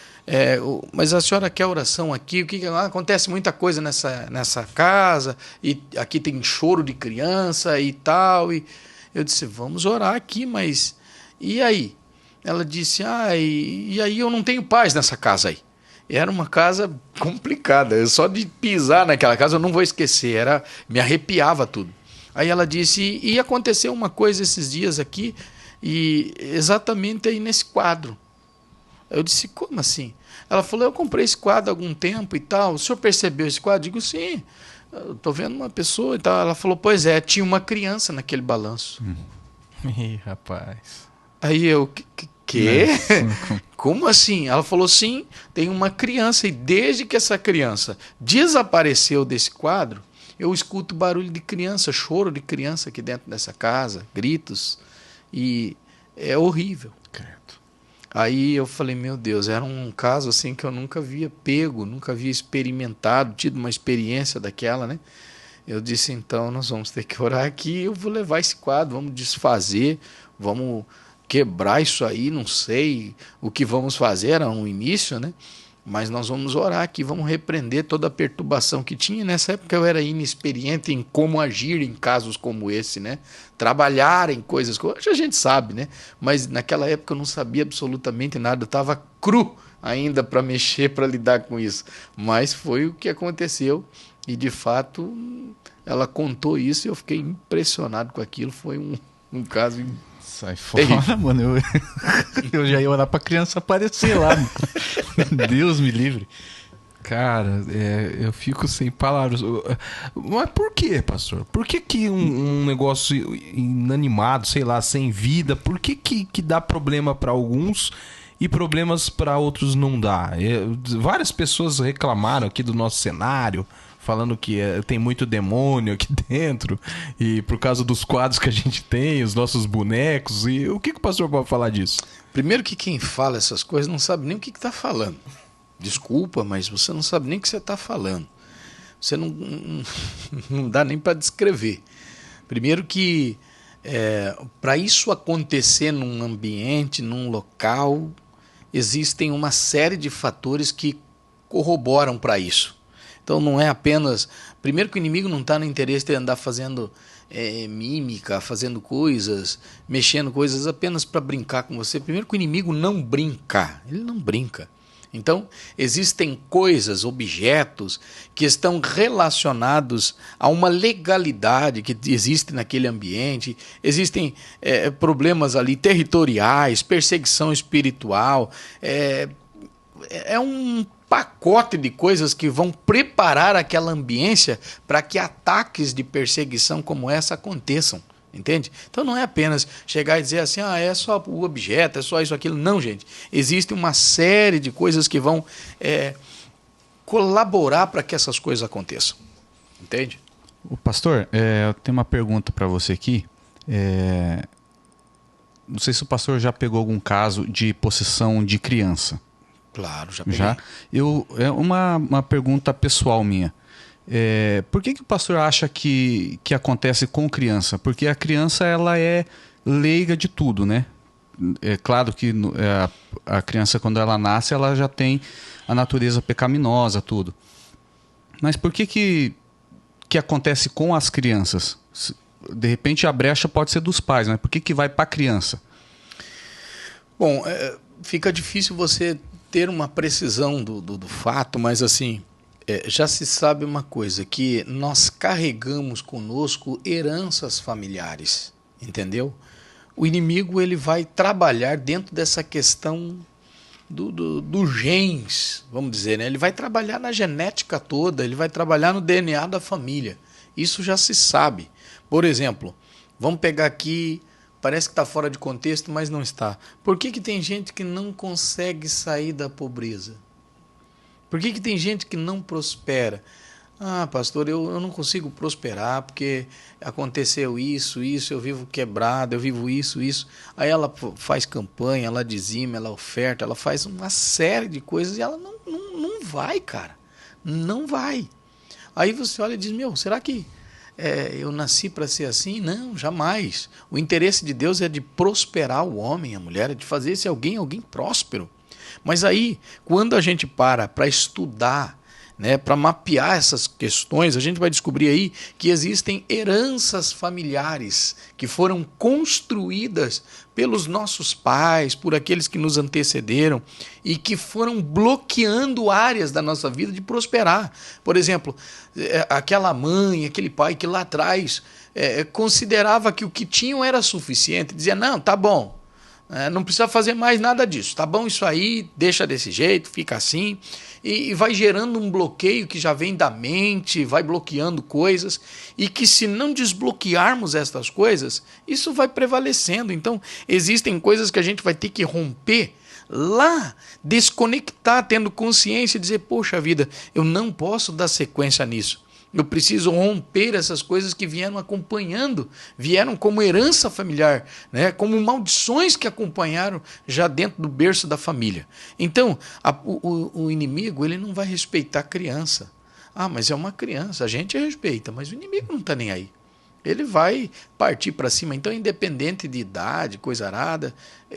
mas a senhora quer oração aqui? O que acontece muita coisa nessa casa, e aqui tem choro de criança e tal. E eu disse, vamos orar aqui, mas e aí? Ela disse, e aí eu não tenho paz nessa casa aí. Era uma casa complicada, só de pisar naquela casa eu não vou esquecer, me arrepiava tudo. Aí ela disse, e aconteceu uma coisa esses dias aqui, e exatamente aí nesse quadro. Eu disse, como assim? Ela falou, eu comprei esse quadro há algum tempo e tal. O senhor percebeu esse quadro? Eu digo, sim. eu tô vendo uma pessoa e tal. Ela falou, pois é, tinha uma criança naquele balanço.
Ih, rapaz.
Aí eu, quê? Como assim? Ela falou, sim, tem uma criança. E desde que essa criança desapareceu desse quadro, eu escuto barulho de criança, choro de criança aqui dentro dessa casa, gritos. E é horrível. Aí eu falei, meu Deus, era um caso assim que eu nunca havia pego, nunca havia experimentado, tido uma experiência daquela, né? Eu disse, então, nós vamos ter que orar aqui, eu vou levar esse quadro, vamos desfazer, vamos quebrar isso aí, não sei o que vamos fazer, era um início, né? Mas nós vamos orar aqui, vamos repreender toda a perturbação que tinha. Nessa época eu era inexperiente em como agir em casos como esse, né? Trabalhar em coisas que hoje a gente sabe, né? Mas naquela época eu não sabia absolutamente nada, eu estava cru ainda para mexer, para lidar com isso. Mas foi o que aconteceu e de fato ela contou isso e eu fiquei impressionado com aquilo. Foi um caso
sai fora, mano. Eu já ia orar pra criança aparecer lá. Deus me livre.
Cara, eu fico sem palavras. Mas por que, pastor? Por que um negócio inanimado, sei lá, sem vida, por que dá problema pra alguns e problemas pra outros não dá? Várias pessoas reclamaram aqui do nosso cenário, falando que tem muito demônio aqui dentro, e por causa dos quadros que a gente tem, os nossos bonecos, e o que o pastor pode falar disso?
Primeiro que quem fala essas coisas não sabe nem o que está falando. Desculpa, mas você não sabe nem o que você está falando. Você não dá nem para descrever. Primeiro que para isso acontecer num ambiente, num local, existem uma série de fatores que corroboram para isso. Então não é apenas... Primeiro que o inimigo não está no interesse de andar fazendo mímica, fazendo coisas, mexendo coisas apenas para brincar com você. Primeiro que o inimigo não brinca, ele não brinca. Então existem coisas, objetos que estão relacionados a uma legalidade que existe naquele ambiente. Existem problemas ali territoriais, perseguição espiritual, é um pacote de coisas que vão preparar aquela ambiência para que ataques de perseguição como essa aconteçam, entende? Então não é apenas chegar e dizer assim, é só o objeto, é só isso, aquilo. Não, gente. Existe uma série de coisas que vão colaborar para que essas coisas aconteçam, entende?
O pastor, eu tenho uma pergunta para você aqui. Não sei se o pastor já pegou algum caso de possessão de criança.
Claro, já peguei.
Já? Uma pergunta pessoal minha. Por que o pastor acha que acontece com criança? Porque a criança ela é leiga de tudo, né? É claro que a criança, quando ela nasce, ela já tem a natureza pecaminosa, tudo. Mas por que acontece com as crianças? De repente a brecha pode ser dos pais, mas por que vai para a criança?
Bom, fica difícil você ter uma precisão do fato, mas assim, já se sabe uma coisa, que nós carregamos conosco heranças familiares, entendeu? O inimigo ele vai trabalhar dentro dessa questão do genes, vamos dizer, né? Ele vai trabalhar na genética toda, ele vai trabalhar no DNA da família. Isso já se sabe. Por exemplo, vamos pegar aqui... Parece que está fora de contexto, mas não está. Por que tem gente que não consegue sair da pobreza? Por que tem gente que não prospera? Ah, pastor, eu não consigo prosperar porque aconteceu isso, eu vivo quebrado, eu vivo isso. Aí ela faz campanha, ela dizima, ela oferta, ela faz uma série de coisas e ela não vai, cara. Não vai. Aí você olha e diz, será que... eu nasci para ser assim? Não, jamais. O interesse de Deus é de prosperar o homem, a mulher, é de fazer esse alguém próspero. Mas aí, quando a gente para estudar, né, para mapear essas questões, a gente vai descobrir aí que existem heranças familiares que foram construídas pelos nossos pais, por aqueles que nos antecederam e que foram bloqueando áreas da nossa vida de prosperar. Por exemplo, aquela mãe, aquele pai que lá atrás considerava que o que tinham era suficiente, dizia, não, tá bom, Não precisa fazer mais nada disso. Tá bom isso aí, deixa desse jeito, fica assim. E vai gerando um bloqueio que já vem da mente, vai bloqueando coisas. E que se não desbloquearmos estas coisas, isso vai prevalecendo. Então, existem coisas que a gente vai ter que romper lá, desconectar, tendo consciência e dizer, poxa vida, eu não posso dar sequência nisso. Eu preciso romper essas coisas que vieram acompanhando, vieram como herança familiar, né? Como maldições que acompanharam já dentro do berço da família. Então, o inimigo ele não vai respeitar a criança. Mas é uma criança, a gente respeita, mas o inimigo não está nem aí. Ele vai partir para cima. Então, independente de idade, coisa arada,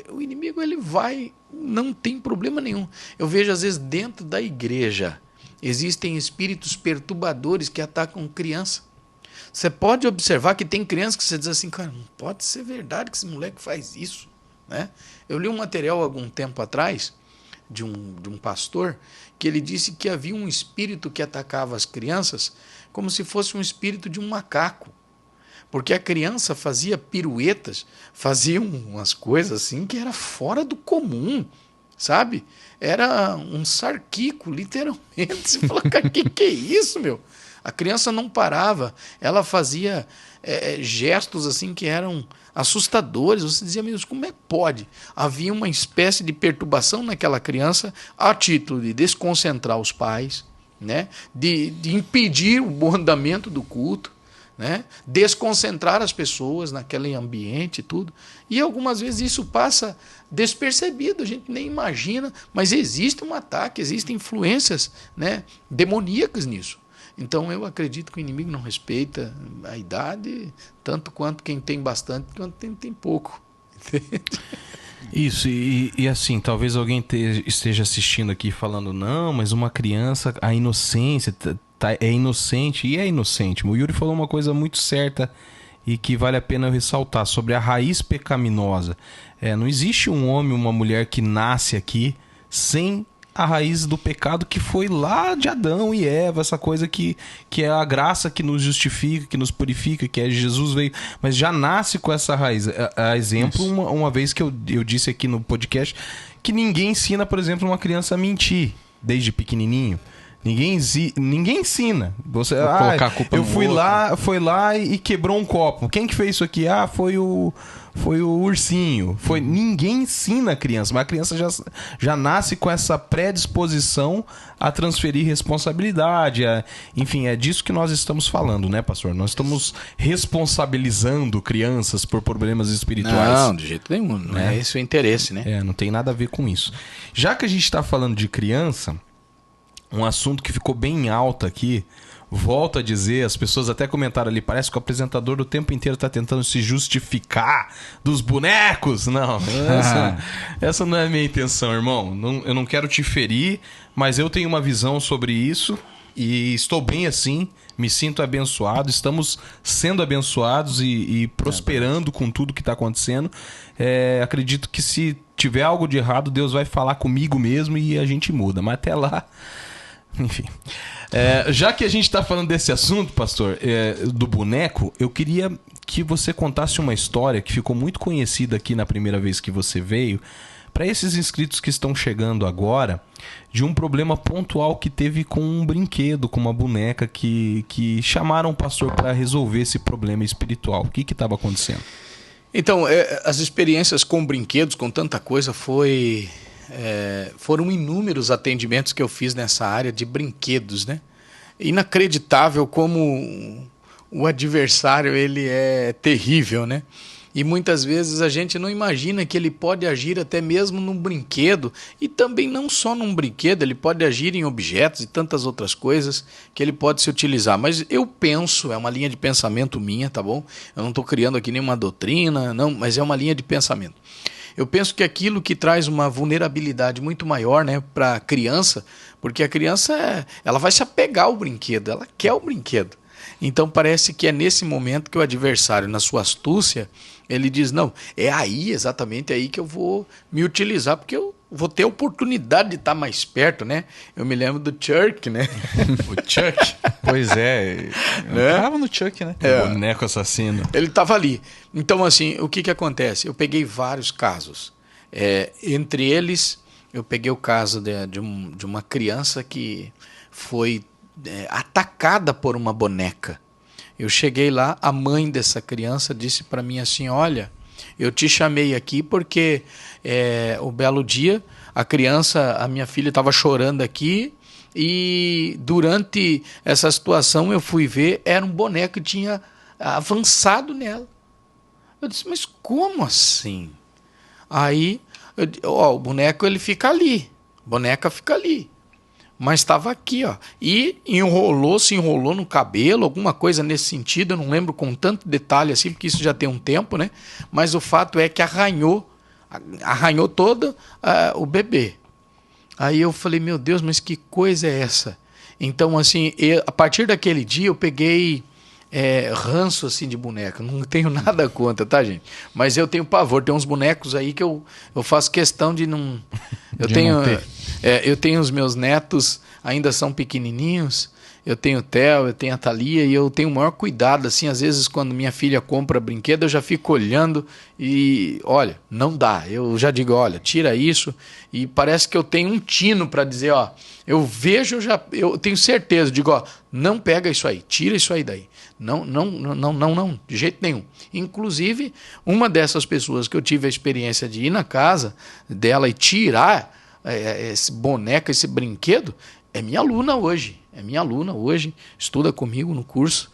o inimigo ele vai, não tem problema nenhum. Eu vejo às vezes dentro da igreja, existem espíritos perturbadores que atacam criança. Você pode observar que tem crianças que você diz assim, cara, não pode ser verdade que esse moleque faz isso, né? Eu li um material algum tempo atrás de um pastor que ele disse que havia um espírito que atacava as crianças como se fosse um espírito de um macaco. Porque a criança fazia piruetas, fazia umas coisas assim que era fora do comum, sabe? Era um sarquico, literalmente. Você fala, cara, que é isso, meu? A criança não parava, ela fazia gestos assim que eram assustadores. Você dizia, meu Deus, como é que pode? Havia uma espécie de perturbação naquela criança a título de desconcentrar os pais, né? de impedir o bom andamento do culto, né? Desconcentrar as pessoas naquele ambiente e tudo. E algumas vezes isso passa despercebido, a gente nem imagina, mas existe um ataque, existem influências, né, demoníacas nisso. Então eu acredito que o inimigo não respeita a idade, tanto quanto quem tem bastante, quanto quem tem pouco.
Isso, e assim, talvez alguém esteja assistindo aqui falando, não, mas uma criança, a inocência... é inocente, e é inocente. O Yuri falou uma coisa muito certa e que vale a pena eu ressaltar sobre a raiz pecaminosa. Não existe um homem ou uma mulher que nasce aqui sem a raiz do pecado que foi lá de Adão e Eva, essa coisa que é a graça que nos justifica, que nos purifica, que é Jesus veio, mas já nasce com essa raiz. A exemplo, uma vez que eu disse aqui no podcast que ninguém ensina, por exemplo, uma criança a mentir desde pequenininho. Ninguém ensina. Você,
colocar a culpa
foi lá e quebrou um copo. Quem que fez isso aqui? Foi o ursinho. Ninguém ensina a criança, mas a criança já nasce com essa predisposição a transferir responsabilidade. Enfim, é disso que nós estamos falando, né, pastor? Nós estamos responsabilizando crianças por problemas espirituais.
Não, de jeito nenhum. Não é esse o interesse, né?
Não tem nada a ver com isso. Já que a gente está falando de criança... Um assunto que ficou bem alto aqui, volto a dizer, as pessoas até comentaram ali, parece que o apresentador o tempo inteiro está tentando se justificar dos bonecos. Não, essa não é a minha intenção, irmão. Eu não quero te ferir, mas eu tenho uma visão sobre isso e estou bem assim, me sinto abençoado, estamos sendo abençoados e prosperando com tudo que está acontecendo. Acredito que se tiver algo de errado, Deus vai falar comigo mesmo e a gente muda, mas até lá... Enfim, já que a gente está falando desse assunto, pastor, do boneco, eu queria que você contasse uma história que ficou muito conhecida aqui na primeira vez que você veio, para esses inscritos que estão chegando agora, de um problema pontual que teve com um brinquedo, com uma boneca que chamaram o pastor para resolver esse problema espiritual. O que estava acontecendo?
Então, as experiências com brinquedos, com tanta coisa, foram inúmeros atendimentos que eu fiz nessa área de brinquedos, né? Inacreditável como o adversário ele é terrível, né? E muitas vezes a gente não imagina que ele pode agir até mesmo num brinquedo, e também não só num brinquedo, ele pode agir em objetos e tantas outras coisas que ele pode se utilizar. Mas eu penso, é uma linha de pensamento minha, tá bom? Eu não estou criando aqui nenhuma doutrina, não, mas é uma linha de pensamento. Eu penso que aquilo que traz uma vulnerabilidade muito maior, né, para a criança, porque a criança ela vai se apegar ao brinquedo, ela quer o brinquedo. Então parece que é nesse momento que o adversário, na sua astúcia, ele diz, não, é aí, exatamente aí que eu vou me utilizar, porque eu vou ter a oportunidade de estar mais perto, né? Eu me lembro do Chuck, né?
O Chuck?
Pois é. Eu tava no Chuck, né?
O boneco assassino.
Ele estava ali. Então, assim, o que acontece? Eu peguei vários casos Entre eles, eu peguei o caso de uma criança que foi atacada por uma boneca. Eu cheguei lá, a mãe dessa criança disse para mim assim, olha, eu te chamei aqui porque o belo dia, a minha filha estava chorando aqui e durante essa situação eu fui ver, era um boneco que tinha avançado nela. Eu disse, mas como assim? Aí, o boneco ele fica ali, a boneca fica ali. Mas estava aqui, ó. E se enrolou no cabelo, alguma coisa nesse sentido. Eu não lembro com tanto detalhe assim, porque isso já tem um tempo, né? Mas o fato é que arranhou todo o bebê. Aí eu falei, meu Deus, mas que coisa é essa? Então, assim, a partir daquele dia eu peguei ranço assim de boneca. Não tenho nada contra, tá, gente? Mas eu tenho pavor. Tem uns bonecos aí que eu faço questão de não... Eu tenho os meus netos, ainda são pequenininhos. Eu tenho o Theo, eu tenho a Thalia e eu tenho o maior cuidado, assim, às vezes quando minha filha compra brinquedo, eu já fico olhando e, olha, não dá. Eu já digo, olha, tira isso e parece que eu tenho um tino para dizer, ó, eu vejo, eu tenho certeza, digo, ó, não pega isso aí, tira isso aí daí. Não, de jeito nenhum. Inclusive, uma dessas pessoas que eu tive a experiência de ir na casa dela e tirar esse boneco, esse brinquedo, é minha aluna hoje. Estuda comigo no curso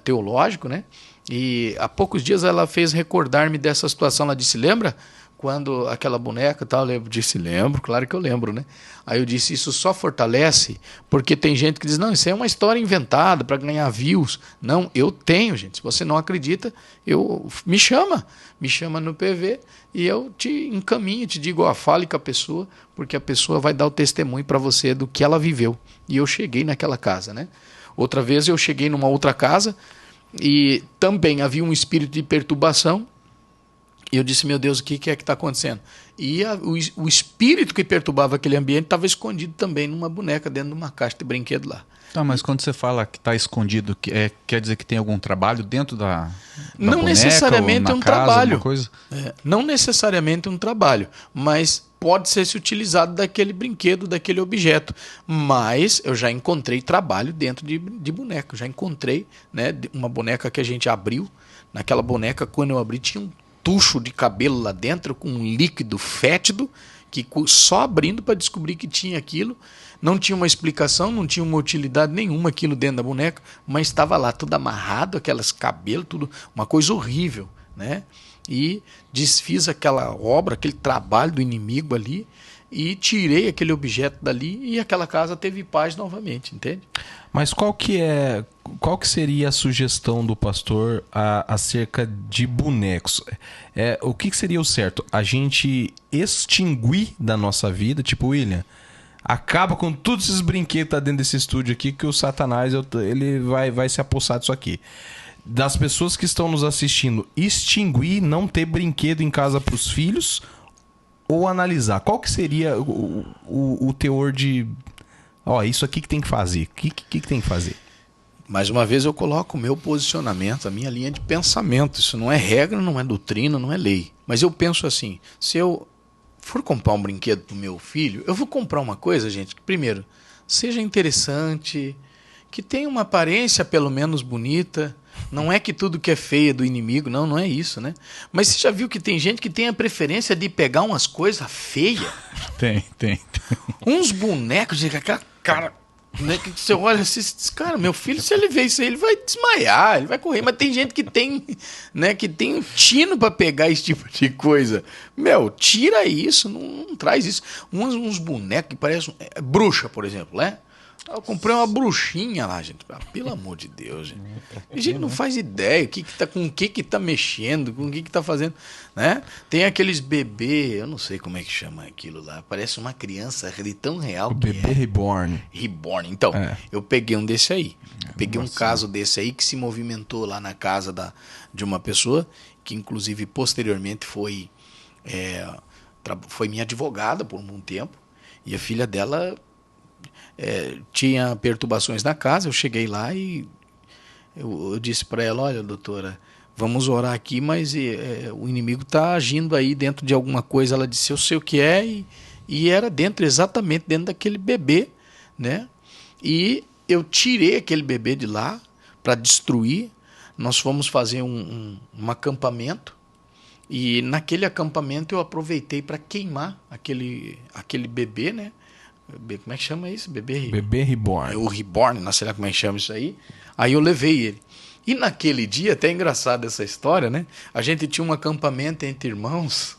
teológico, né? E há poucos dias ela fez recordar-me dessa situação. Ela disse, lembra quando aquela boneca tal? Eu disse, lembro, claro que eu lembro, né? Aí eu disse, isso só fortalece, porque tem gente que diz, não, isso é uma história inventada para ganhar views. Não, eu tenho, gente. Se você não acredita, me chama no PV e eu te encaminho, te digo, ó, fale com a pessoa, porque a pessoa vai dar o testemunho para você do que ela viveu. E eu cheguei naquela casa, né? Outra vez eu cheguei numa outra casa e também havia um espírito de perturbação. E eu disse, meu Deus, o que é que está acontecendo? E o espírito que perturbava aquele ambiente estava escondido também numa boneca dentro de uma caixa de brinquedo lá.
Tá, mas quando você fala que está escondido, quer dizer que tem algum trabalho dentro da
não boneca, necessariamente um
casa,
trabalho.
Coisa?
Não necessariamente um trabalho, mas pode ser se utilizado daquele brinquedo, daquele objeto. Mas eu já encontrei trabalho dentro de boneca. Já encontrei, né, uma boneca que a gente abriu. Naquela boneca, quando eu abri, tinha um tucho de cabelo lá dentro com um líquido fétido, que só abrindo para descobrir que tinha aquilo. Não tinha uma explicação, não tinha uma utilidade nenhuma aquilo dentro da boneca, mas estava lá tudo amarrado, aqueles cabelos, tudo, uma coisa horrível, né? E desfiz aquela obra, aquele trabalho do inimigo ali e tirei aquele objeto dali e aquela casa teve paz novamente, entende?
Mas qual que seria a sugestão do pastor acerca de bonecos? O que seria o certo? A gente extinguir da nossa vida, tipo, William, acaba com todos esses brinquedos que tá dentro desse estúdio aqui, que o Satanás ele vai se apossar disso aqui. Das pessoas que estão nos assistindo, extinguir, não ter brinquedo em casa para os filhos, ou analisar? Qual que seria o teor de... Ó, isso aqui que tem que fazer. O que tem que fazer?
Mais uma vez eu coloco o meu posicionamento, a minha linha de pensamento. Isso não é regra, não é doutrina, não é lei. Mas eu penso assim, se eu for comprar um brinquedo pro meu filho, eu vou comprar uma coisa, gente, que primeiro, seja interessante, que tenha uma aparência pelo menos bonita. Não é que tudo que é feio é do inimigo, não é isso, né? Mas você já viu que tem gente que tem a preferência de pegar umas coisas feias?
Tem.
Uns bonecos de aquela cara, né, que você olha assim, cara, meu filho, se ele ver isso aí, ele vai desmaiar, ele vai correr. Mas tem gente que tem, né, que tem um tino para pegar esse tipo de coisa. Meu, tira isso, não traz isso. Uns bonecos que parecem bruxa, por exemplo, né? Eu comprei uma bruxinha lá, gente. Pelo amor de Deus, gente. A gente não faz ideia com o que tá mexendo, com o que tá fazendo, né? Tem aqueles bebê, eu não sei como é que chama aquilo lá. Parece uma criança de tão real.
O bebê reborn.
Reborn. Então, eu peguei um desse aí. Peguei um caso desse aí que se movimentou lá na casa de uma pessoa, que inclusive posteriormente foi minha advogada por um tempo. E a filha dela... tinha perturbações na casa. Eu cheguei lá e eu disse para ela, olha, doutora, vamos orar aqui, mas o inimigo está agindo aí dentro de alguma coisa. Ela disse, eu sei o que é, e era exatamente dentro daquele bebê, né? E eu tirei aquele bebê de lá para destruir. Nós fomos fazer um acampamento, e naquele acampamento eu aproveitei para queimar aquele bebê, né? Como é que chama isso?
Bebê reborn.
O reborn, não sei lá como é que chama isso aí. Aí eu levei ele. E naquele dia, até engraçado essa história, né? A gente tinha um acampamento entre irmãos.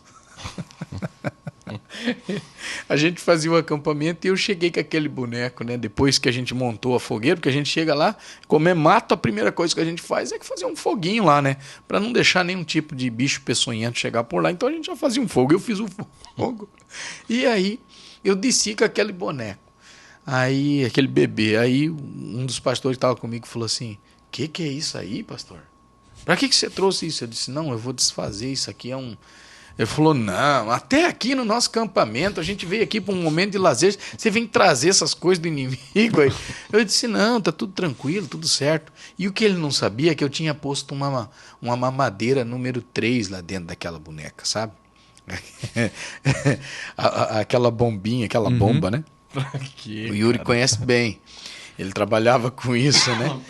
A gente fazia o acampamento e eu cheguei com aquele boneco, né? Depois que a gente montou a fogueira, porque a gente chega lá, comer mato, a primeira coisa que a gente faz é que fazer um foguinho lá, né? Para não deixar nenhum tipo de bicho peçonhento chegar por lá. Então a gente já fazia um fogo. Eu fiz o fogo. E aí eu desci com aquele boneco. Aí, aquele bebê. Aí um dos pastores que estava comigo falou assim, que é isso aí, pastor? Para que você trouxe isso? Eu disse, não, eu vou desfazer, isso aqui é um... Ele falou, não, até aqui no nosso acampamento, a gente veio aqui para um momento de lazer, você vem trazer essas coisas do inimigo aí. Eu disse, não, tá tudo tranquilo, tudo certo. E o que ele não sabia é que eu tinha posto uma mamadeira número 3 lá dentro daquela boneca, sabe? Aquela bombinha, aquela bomba, né? O Yuri conhece bem. Ele trabalhava com isso, né?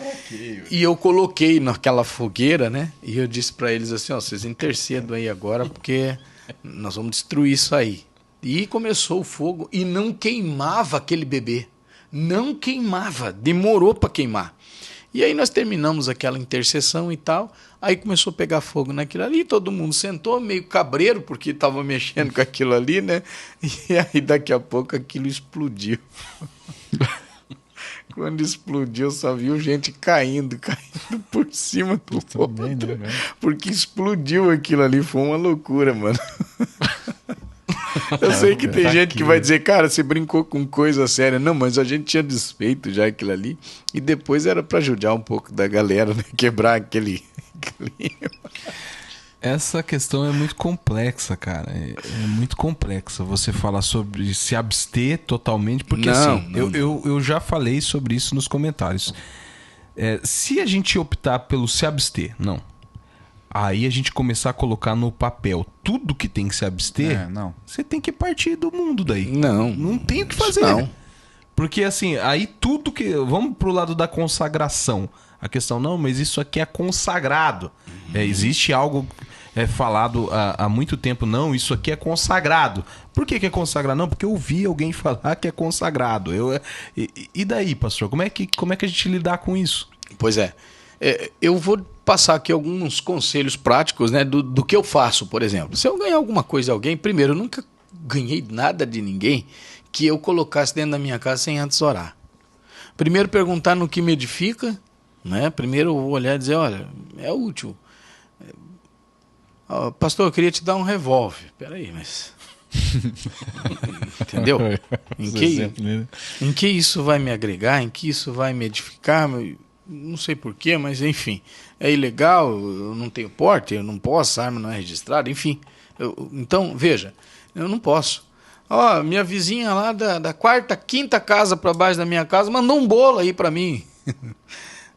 E eu coloquei naquela fogueira, né? E eu disse para eles assim, ó, vocês intercedam aí agora, porque nós vamos destruir isso aí. E começou o fogo e não queimava aquele bebê. Não queimava, demorou para queimar. E aí nós terminamos aquela intercessão e tal, aí começou a pegar fogo naquilo ali, todo mundo sentou meio cabreiro, porque estava mexendo com aquilo ali, né? E aí daqui a pouco aquilo explodiu. Quando explodiu, eu só vi gente caindo por cima do outro. Também, né, porque explodiu aquilo ali, foi uma loucura, mano. Eu sei que tem gente que vai dizer, cara, você brincou com coisa séria. Não, mas a gente tinha desfeito já aquilo ali. E depois era pra judiar um pouco da galera, né? Quebrar aquele...
Essa questão é muito complexa, cara. É muito complexa. Você falar sobre se abster totalmente, porque eu já falei sobre isso nos comentários. Se a gente optar pelo se abster, aí a gente começar a colocar no papel tudo que tem que se abster, você tem que partir do mundo daí. Não tem o que fazer. Não. Porque assim, aí tudo que... Vamos pro lado da consagração. A questão, não, mas isso aqui é consagrado. Existe algo falado há muito tempo, não, isso aqui é consagrado. Por que é consagrado? Não, porque eu ouvi alguém falar que é consagrado. E daí, pastor? Como é que a gente lidar com isso?
Pois é. Eu vou passar aqui alguns conselhos práticos, né, do que eu faço, por exemplo. Se eu ganhar alguma coisa de alguém, primeiro, eu nunca ganhei nada de ninguém que eu colocasse dentro da minha casa sem antes orar. Primeiro, perguntar no que me edifica, né? Primeiro, eu vou olhar e dizer, olha, é útil. Pastor, eu queria te dar um revólver. Peraí, mas... Entendeu? Em que isso vai me agregar? Em que isso vai me edificar? Não sei porquê, mas enfim. É ilegal, eu não tenho porte, eu não posso, a arma não é registrada, enfim. Então, veja, eu não posso. Minha vizinha lá da quarta, quinta casa para baixo da minha casa mandou um bolo aí para mim.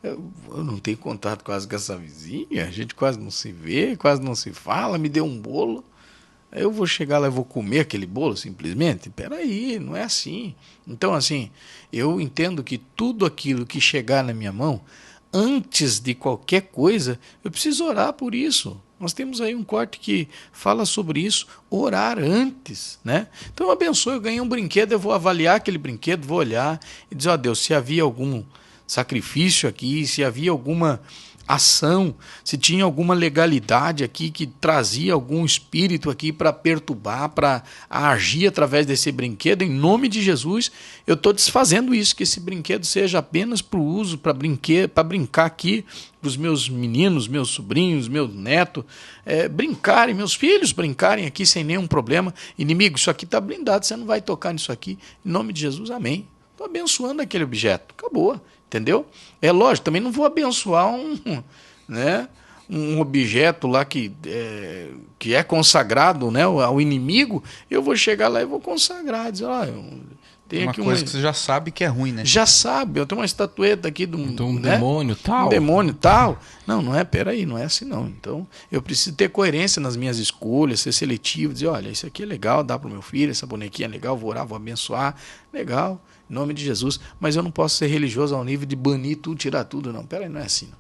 Eu não tenho contato quase com essa vizinha, a gente quase não se vê, quase não se fala, me deu um bolo. Eu vou chegar lá e vou comer aquele bolo simplesmente? Peraí, não é assim. Então, assim, eu entendo que tudo aquilo que chegar na minha mão, antes de qualquer coisa, eu preciso orar por isso. Nós temos aí um corte que fala sobre isso, orar antes, né? Então, eu abençoe, eu ganhei um brinquedo, eu vou avaliar aquele brinquedo, vou olhar e dizer, Deus, se havia algum sacrifício aqui, se havia alguma ação, se tinha alguma legalidade aqui que trazia algum espírito aqui para perturbar, para agir através desse brinquedo, em nome de Jesus, eu estou desfazendo isso, que esse brinquedo seja apenas para o uso, para brincar aqui, para os meus meninos, meus sobrinhos, meu neto, brincarem, meus filhos brincarem aqui sem nenhum problema. Inimigo, isso aqui está blindado, você não vai tocar nisso aqui, em nome de Jesus, amém. Estou abençoando aquele objeto, acabou. Entendeu? É lógico, também não vou abençoar um objeto lá que é consagrado, né, ao inimigo. Eu vou chegar lá e vou consagrar, dizer, Tem
uma
aqui
coisa que você já sabe que é ruim, né?
Já sabe, eu tenho uma estatueta aqui de
um
né?
demônio tal.
Um demônio tal. Não é, peraí, não é assim não. Então, eu preciso ter coerência nas minhas escolhas, ser seletivo, dizer, olha, isso aqui é legal, dá pro meu filho, essa bonequinha é legal, vou orar, vou abençoar, legal, em nome de Jesus. Mas eu não posso ser religioso ao nível de banir tudo, tirar tudo, não. Peraí, não é assim, não.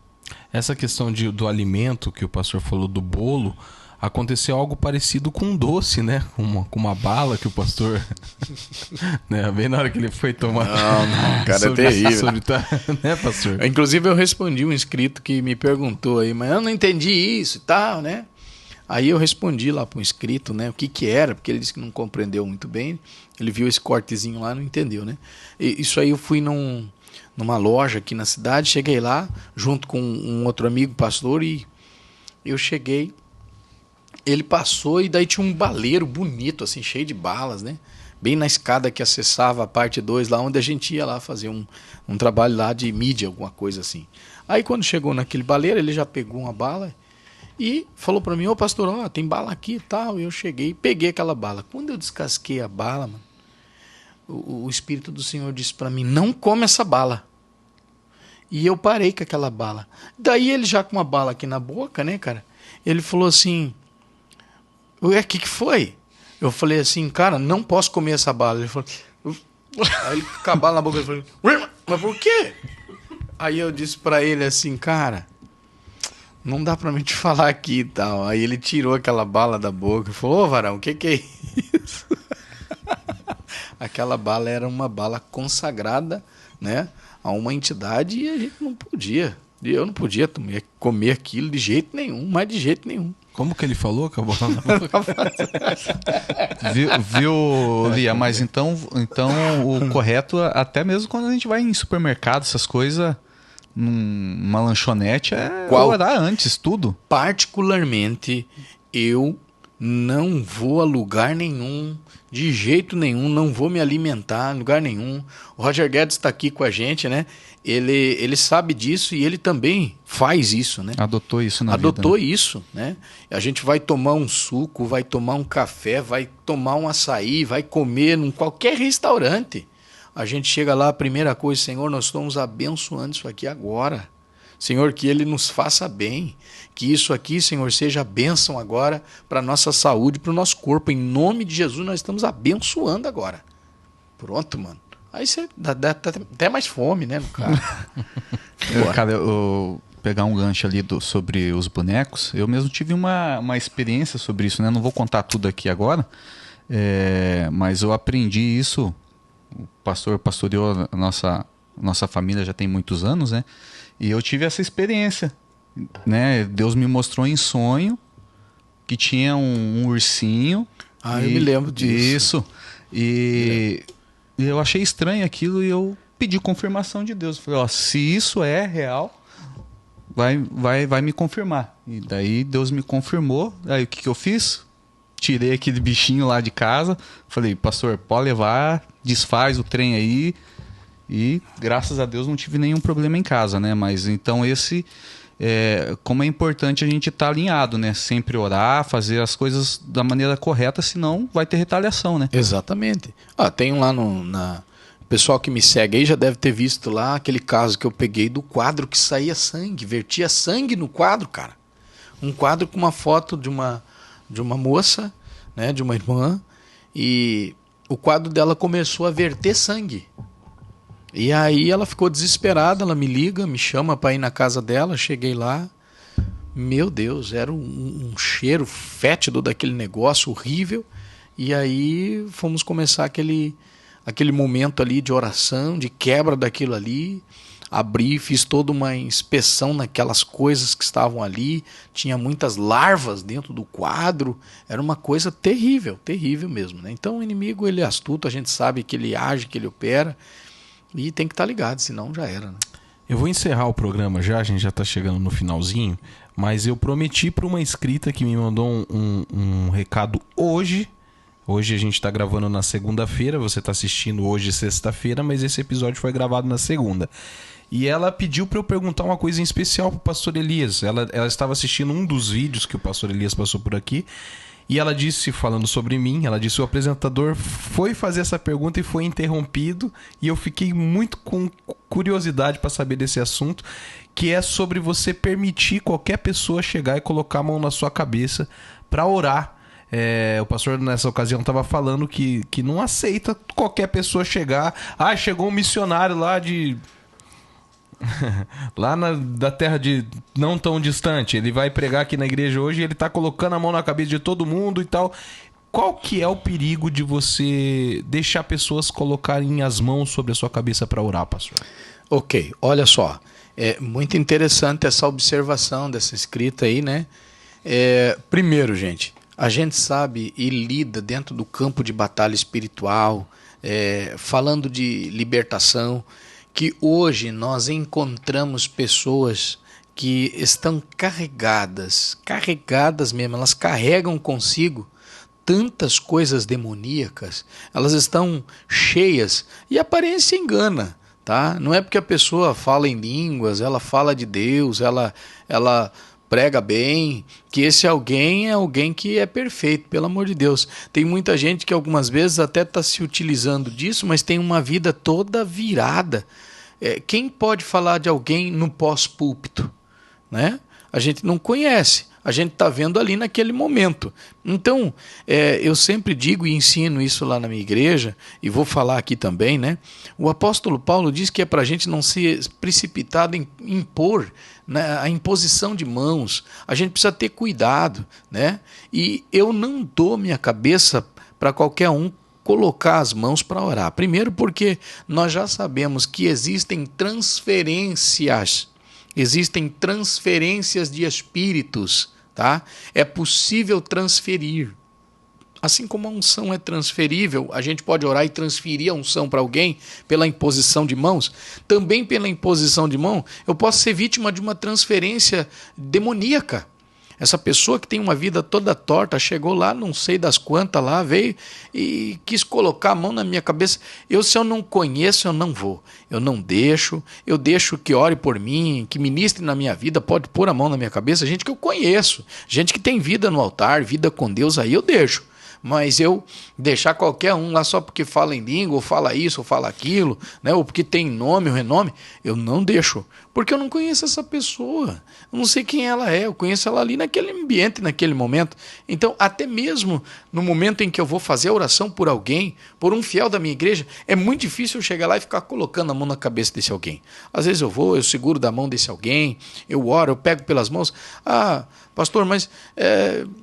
Essa questão do alimento que o pastor falou do bolo, aconteceu algo parecido com um doce, né? Com uma bala que o pastor... né? Bem na hora que ele foi tomar...
Não, cara, é terrível.
Né, pastor?
Inclusive, eu respondi um inscrito que me perguntou aí, mas eu não entendi isso e tal, né? Aí eu respondi lá para um inscrito, né? O que era, porque ele disse que não compreendeu muito bem. Ele viu esse cortezinho lá, não entendeu, né? E isso aí eu fui numa loja aqui na cidade, cheguei lá, junto com um outro amigo pastor, e eu cheguei... Ele passou e daí tinha um baleiro bonito, assim, cheio de balas, né? Bem na escada que acessava a parte 2, lá onde a gente ia lá fazer um trabalho lá de mídia, alguma coisa assim. Aí quando chegou naquele baleiro, ele já pegou uma bala e falou para mim, ô pastor, ó, tem bala aqui e tal. E eu cheguei e peguei aquela bala. Quando eu descasquei a bala, mano, o Espírito do Senhor disse para mim, não come essa bala. E eu parei com aquela bala. Daí ele já com uma bala aqui na boca, né, cara? Ele falou assim... Ué, o que foi? Eu falei assim, cara, não posso comer essa bala. Ele falou... Aí ele com a bala na boca, ele falou... Mas por quê? Aí eu disse pra ele assim, cara... Não dá pra mim te falar aqui e tal. Aí ele tirou aquela bala da boca e falou, ô Varão, o que é isso? Aquela bala era uma bala consagrada, né, a uma entidade e a gente não podia. Eu não podia comer aquilo de jeito nenhum, mas de jeito nenhum.
Como que ele falou? Acabou.
Viu, Lia? Mas então o correto, até mesmo quando a gente vai em supermercado, essas coisas, numa lanchonete, é orar antes, tudo.
Particularmente, eu não vou a lugar nenhum, de jeito nenhum, não vou me alimentar em lugar nenhum. O Roger Guedes está aqui com a gente, né? Ele sabe disso e ele também faz isso, né?
Adotou isso na
Adotou
vida, né?
isso, né? A gente vai tomar um suco, vai tomar um café, vai tomar um açaí, vai comer em qualquer restaurante. A gente chega lá, a primeira coisa, Senhor, nós estamos abençoando isso aqui agora. Senhor, que Ele nos faça bem. Que isso aqui, Senhor, seja bênção agora para a nossa saúde, para o nosso corpo. Em nome de Jesus, nós estamos abençoando agora. Pronto, mano. Aí você dá até mais fome, né, no cara?
Cara, eu pegar um gancho ali sobre os bonecos, eu mesmo tive uma experiência sobre isso, né? Não vou contar tudo aqui agora, mas eu aprendi isso. O pastor pastoreou a nossa família já tem muitos anos, né? E eu tive essa experiência, né? Deus me mostrou em sonho que tinha um ursinho.
Eu me lembro disso.
Isso. E eu achei estranho aquilo e eu pedi confirmação de Deus. Falei, ó, se isso é real, vai me confirmar. E daí Deus me confirmou. Aí o que eu fiz? Tirei aquele bichinho lá de casa. Falei, pastor, pode levar, desfaz o trem aí. E graças a Deus não tive nenhum problema em casa, né? Mas então como é importante a gente estar alinhado, né? Sempre orar, fazer as coisas da maneira correta, senão vai ter retaliação, né?
Exatamente. Tem lá o pessoal que me segue aí já deve ter visto lá aquele caso que eu peguei do quadro que saía sangue, vertia sangue no quadro, cara. Um quadro com uma foto de uma moça, né? De uma irmã, e o quadro dela começou a verter sangue. E aí ela ficou desesperada, ela me liga, me chama para ir na casa dela, cheguei lá, meu Deus, era um cheiro fétido daquele negócio horrível, e aí fomos começar aquele momento ali de oração, de quebra daquilo ali, abri, fiz toda uma inspeção naquelas coisas que estavam ali, tinha muitas larvas dentro do quadro, era uma coisa terrível, terrível mesmo, né? Então o inimigo, ele é astuto, a gente sabe que ele age, que ele opera, e tem que estar ligado, senão já era, né?
Eu vou encerrar o programa já, a gente já está chegando no finalzinho, mas eu prometi para uma inscrita que me mandou um recado hoje. Hoje a gente está gravando na segunda-feira, você está assistindo hoje sexta-feira, mas esse episódio foi gravado na segunda. E ela pediu para eu perguntar uma coisa em especial para o pastor Elias. Ela estava assistindo um dos vídeos que o pastor Elias passou por aqui E ela disse, falando sobre mim, ela disse: o apresentador foi fazer essa pergunta e foi interrompido, e eu fiquei muito com curiosidade para saber desse assunto, que é sobre você permitir qualquer pessoa chegar e colocar a mão na sua cabeça para orar. O pastor nessa ocasião estava falando que não aceita qualquer pessoa chegar. Chegou um missionário lá de... lá da terra de não tão distante, ele vai pregar aqui na igreja hoje e ele tá colocando a mão na cabeça de todo mundo e tal. Qual que é o perigo de você deixar pessoas colocarem as mãos sobre a sua cabeça para orar, pastor?
Ok, olha só, é muito interessante essa observação dessa escrita aí, né? Primeiro, gente, a gente sabe e lida dentro do campo de batalha espiritual, falando de libertação, que hoje nós encontramos pessoas que estão carregadas mesmo, elas carregam consigo tantas coisas demoníacas, elas estão cheias, e a aparência engana, tá? Não é porque a pessoa fala em línguas, ela fala de Deus, ela prega bem, que esse alguém é alguém que é perfeito, pelo amor de Deus. Tem muita gente que algumas vezes até está se utilizando disso, mas tem uma vida toda virada. Quem pode falar de alguém no pós-púlpito, né? A gente não conhece, a gente está vendo ali naquele momento. Então, eu sempre digo e ensino isso lá na minha igreja, e vou falar aqui também, né? O apóstolo Paulo diz que é para a gente não ser precipitado em impor, né, a imposição de mãos. A gente precisa ter cuidado, né? E eu não dou minha cabeça para qualquer um colocar as mãos para orar. Primeiro porque nós já sabemos que existem transferências de espíritos, tá? É possível transferir. Assim como a unção é transferível, a gente pode orar e transferir a unção para alguém pela imposição de mãos. Também pela imposição de mão, eu posso ser vítima de uma transferência demoníaca. Essa pessoa que tem uma vida toda torta, chegou lá, não sei das quantas lá, veio e quis colocar a mão na minha cabeça. Se eu não conheço, eu não vou. Eu não deixo, eu deixo que ore por mim, que ministre na minha vida, pode pôr a mão na minha cabeça. Gente que eu conheço, gente que tem vida no altar, vida com Deus, aí eu deixo. Mas eu deixar qualquer um lá só porque fala em língua, ou fala isso, ou fala aquilo, né, ou porque tem nome ou renome, eu não deixo. Porque eu não conheço essa pessoa. Eu não sei quem ela é. Eu conheço ela ali naquele ambiente, naquele momento. Então, até mesmo no momento em que eu vou fazer a oração por alguém, por um fiel da minha igreja, é muito difícil eu chegar lá e ficar colocando a mão na cabeça desse alguém. Às vezes eu seguro da mão desse alguém, eu oro, eu pego pelas mãos. Pastor, mas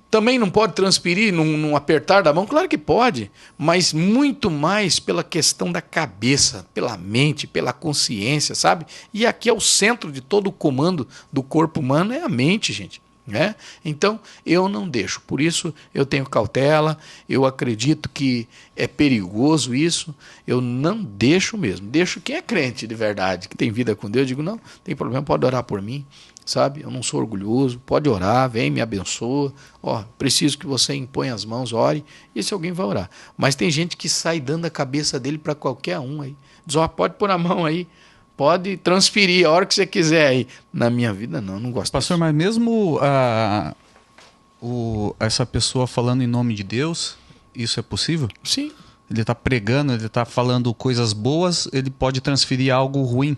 também não pode transferir num apertar da mão? Claro que pode, mas muito mais pela questão da cabeça, pela mente, pela consciência, sabe? E aqui é o centro de todo o comando do corpo humano, é a mente, gente. Né? Então, eu não deixo. Por isso, eu tenho cautela, eu acredito que é perigoso isso, eu não deixo mesmo. Deixo quem é crente de verdade, que tem vida com Deus, eu digo, não, tem problema, pode orar por mim. Sabe? Eu não sou orgulhoso, pode orar, vem, me abençoa, preciso que você imponha as mãos, ore, e esse alguém vai orar. Mas tem gente que sai dando a cabeça dele para qualquer um aí, diz, pode pôr a mão aí, pode transferir a hora que você quiser aí. Na minha vida não gosto
Pastor, disso. Mas mesmo essa pessoa falando em nome de Deus, isso é possível?
Sim.
Ele está pregando, ele está falando coisas boas, ele pode transferir algo ruim?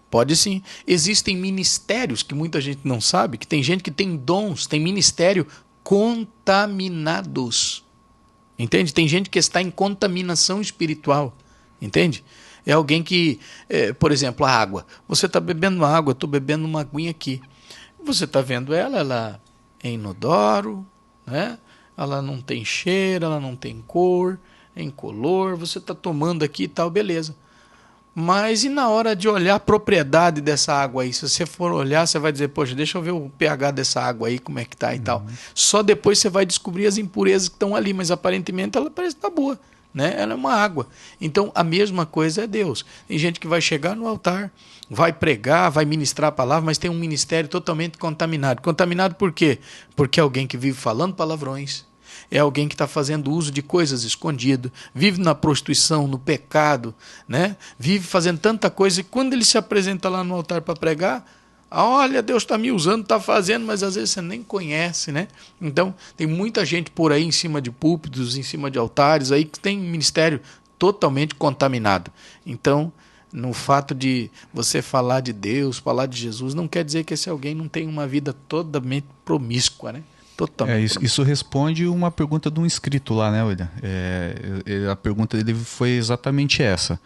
Pode sim. Existem ministérios que muita gente não sabe, que tem gente que tem dons, tem ministério contaminados. Entende? Tem gente que está em contaminação espiritual. Entende? É alguém que, por exemplo, a água. Você está bebendo uma água, eu estou bebendo uma aguinha aqui. Você está vendo ela é inodoro, né? Ela não tem cheiro, ela não tem cor, é incolor, você está tomando aqui e tal, beleza. Mas e na hora de olhar a propriedade dessa água aí? Se você for olhar, você vai dizer, poxa, deixa eu ver o pH dessa água aí, como é que tá e tal. Só depois você vai descobrir as impurezas que estão ali, mas aparentemente ela parece estar boa, né? Ela é uma água. Então a mesma coisa é Deus. Tem gente que vai chegar no altar, vai pregar, vai ministrar a palavra, mas tem um ministério totalmente contaminado. Contaminado por quê? Porque é alguém que vive falando palavrões, é alguém que está fazendo uso de coisas escondido, vive na prostituição, no pecado, né? Vive fazendo tanta coisa, e quando ele se apresenta lá no altar para pregar, Olha, Deus está me usando, está fazendo, mas às vezes você nem conhece, né? Então, tem muita gente por aí em cima de púlpitos, em cima de altares, aí que tem ministério totalmente contaminado. Então, no fato de você falar de Deus, falar de Jesus, não quer dizer que esse alguém não tem uma vida totalmente promíscua, né? Totalmente.
Isso responde uma pergunta de um inscrito lá, né, William? A pergunta dele foi exatamente essa.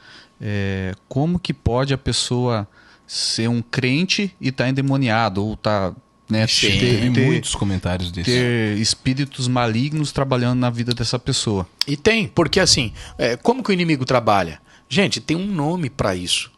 Como que pode a pessoa ser um crente e estar endemoniado, ou tá, né,
ter muitos comentários desses.
Ter espíritos malignos trabalhando na vida dessa pessoa?
E tem, porque assim, como que o inimigo trabalha? Gente, tem um nome para isso.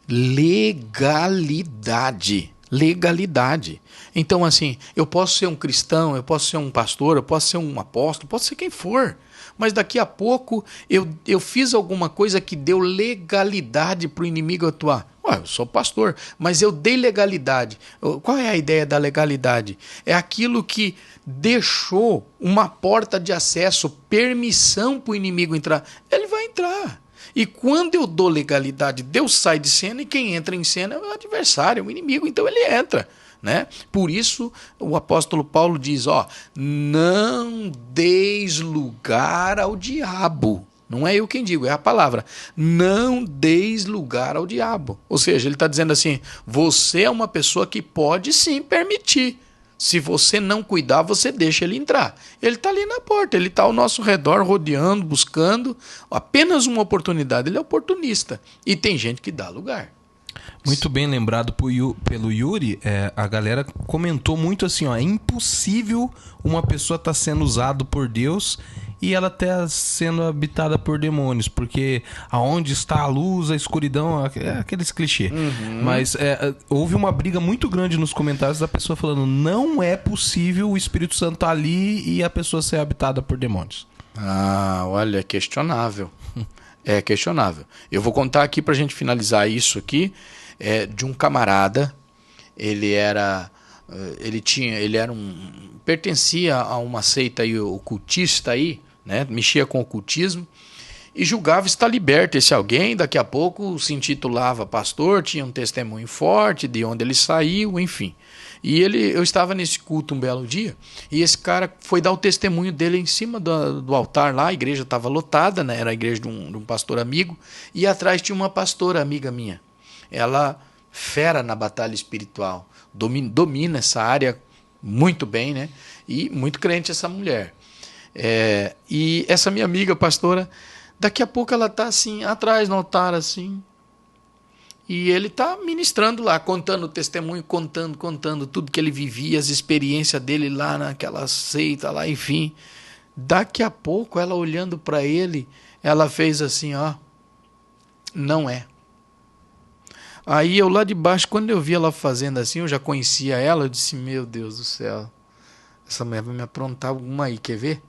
Legalidade. Legalidade. Então, assim, eu posso ser um cristão, eu posso ser um pastor, eu posso ser um apóstolo, posso ser quem for. Mas daqui a pouco eu fiz alguma coisa que deu legalidade para o inimigo atuar. Eu sou pastor, mas eu dei legalidade. Qual é a ideia da legalidade? É aquilo que deixou uma porta de acesso, permissão para o inimigo entrar. Ele vai entrar. E quando eu dou legalidade, Deus sai de cena e quem entra em cena é o adversário, é o inimigo, então ele entra. Né? Por isso o apóstolo Paulo diz, não deis lugar ao diabo. Não é eu quem digo, é a palavra. Não deis lugar ao diabo. Ou seja, ele está dizendo assim, você é uma pessoa que pode sim permitir. Se você não cuidar, você deixa ele entrar. Ele está ali na porta, ele está ao nosso redor, rodeando, buscando apenas uma oportunidade. Ele é oportunista. E tem gente que dá lugar.
Muito bem lembrado pelo Yuri, a galera comentou muito assim, é impossível uma pessoa estar sendo usada por Deus e ela tá sendo habitada por demônios, porque aonde está a luz, a escuridão, aqueles clichês.
Uhum.
Mas houve uma briga muito grande nos comentários da pessoa falando, não é possível o Espírito Santo estar ali e a pessoa ser habitada por demônios.
Olha, é questionável. É questionável. Eu vou contar aqui pra gente finalizar isso aqui, de um camarada. Pertencia a uma seita aí, ocultista aí, né? Mexia com ocultismo e julgava estar liberto esse alguém. Daqui a pouco se intitulava pastor, tinha um testemunho forte de onde ele saiu, enfim. E eu estava nesse culto um belo dia e esse cara foi dar o testemunho dele em cima do altar lá. A igreja estava lotada, né? Era a igreja de um pastor amigo, e atrás tinha uma pastora amiga minha. Ela fera na batalha espiritual, domina essa área muito bem, né? E muito crente essa mulher. E essa minha amiga pastora, daqui a pouco ela está assim, atrás no altar assim, e ele está ministrando lá, contando o testemunho, contando tudo que ele vivia, as experiências dele lá naquela seita lá, enfim. Daqui a pouco ela olhando para ele, ela fez assim, não é. Aí eu lá de baixo, quando eu vi ela fazendo assim, eu já conhecia ela, eu disse, meu Deus do céu, essa mulher vai me aprontar alguma aí, quer ver?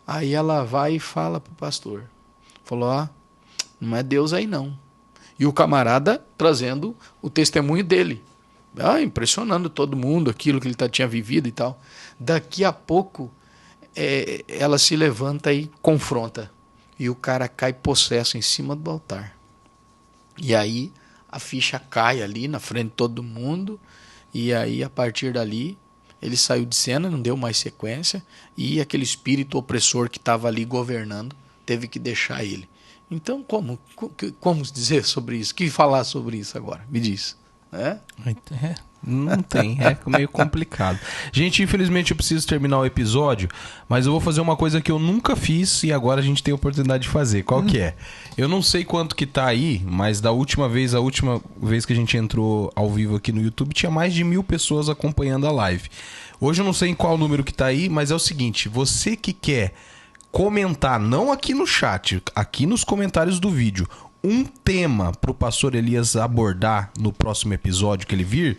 Aí ela vai e fala pro pastor, falou, não é Deus aí não. E o camarada trazendo o testemunho dele, impressionando todo mundo, aquilo que ele tinha vivido e tal. Daqui a pouco, ela se levanta e confronta, e o cara cai possesso em cima do altar. E aí a ficha cai ali na frente de todo mundo, e aí a partir dali ele saiu de cena, não deu mais sequência, e aquele espírito opressor que estava ali governando teve que deixar ele. Então, como dizer sobre isso? O que falar sobre isso agora? Me diz.
Não tem, é meio complicado. Gente, infelizmente eu preciso terminar o episódio, mas eu vou fazer uma coisa que eu nunca fiz e agora a gente tem a oportunidade de fazer. Qual que é? Eu não sei quanto que tá aí, mas a última vez que a gente entrou ao vivo aqui no YouTube, tinha mais de 1.000 pessoas acompanhando a live. Hoje eu não sei em qual número que tá aí, mas é o seguinte, você que quer comentar, não aqui no chat, aqui nos comentários do vídeo, um tema pro pastor Elias abordar no próximo episódio que ele vir,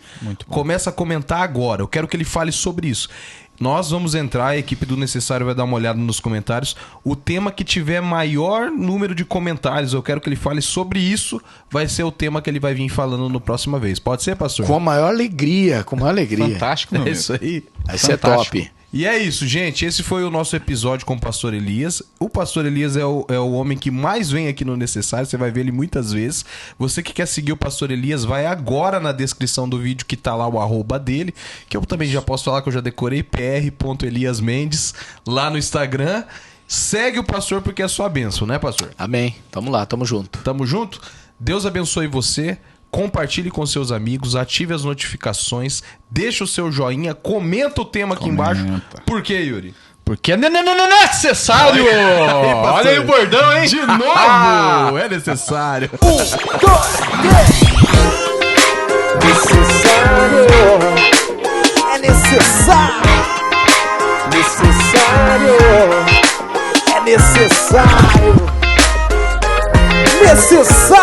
começa a comentar agora. Eu quero que ele fale sobre isso. Nós vamos entrar, a equipe do Necessário vai dar uma olhada nos comentários. O tema que tiver maior número de comentários, eu quero que ele fale sobre isso, vai ser o tema que ele vai vir falando no próxima vez. Pode ser, pastor?
Com a maior alegria, com a maior alegria.
Fantástico, meu amigo.
Isso aí.
Vai ser top.
E é isso, gente. Esse foi o nosso episódio com o Pastor Elias. O Pastor Elias é o homem que mais vem aqui no Necessário. Você vai ver ele muitas vezes. Você que quer seguir o Pastor Elias, vai agora na descrição do vídeo que tá lá o @ dele. Que eu também já posso falar que eu já decorei, pr.eliasmendes, lá no Instagram. Segue o pastor porque é sua bênção, né, pastor?
Amém. Tamo lá, tamo junto.
Tamo junto? Deus abençoe você. Compartilhe com seus amigos, ative as notificações, deixa o seu joinha, comenta o tema aqui embaixo. Por quê, Yuri?
Porque é necessário!
Olha aí o bordão, hein? De novo! É necessário.
1, 2, 3! Necessário! É necessário! Necessário! É necessário! Necessário!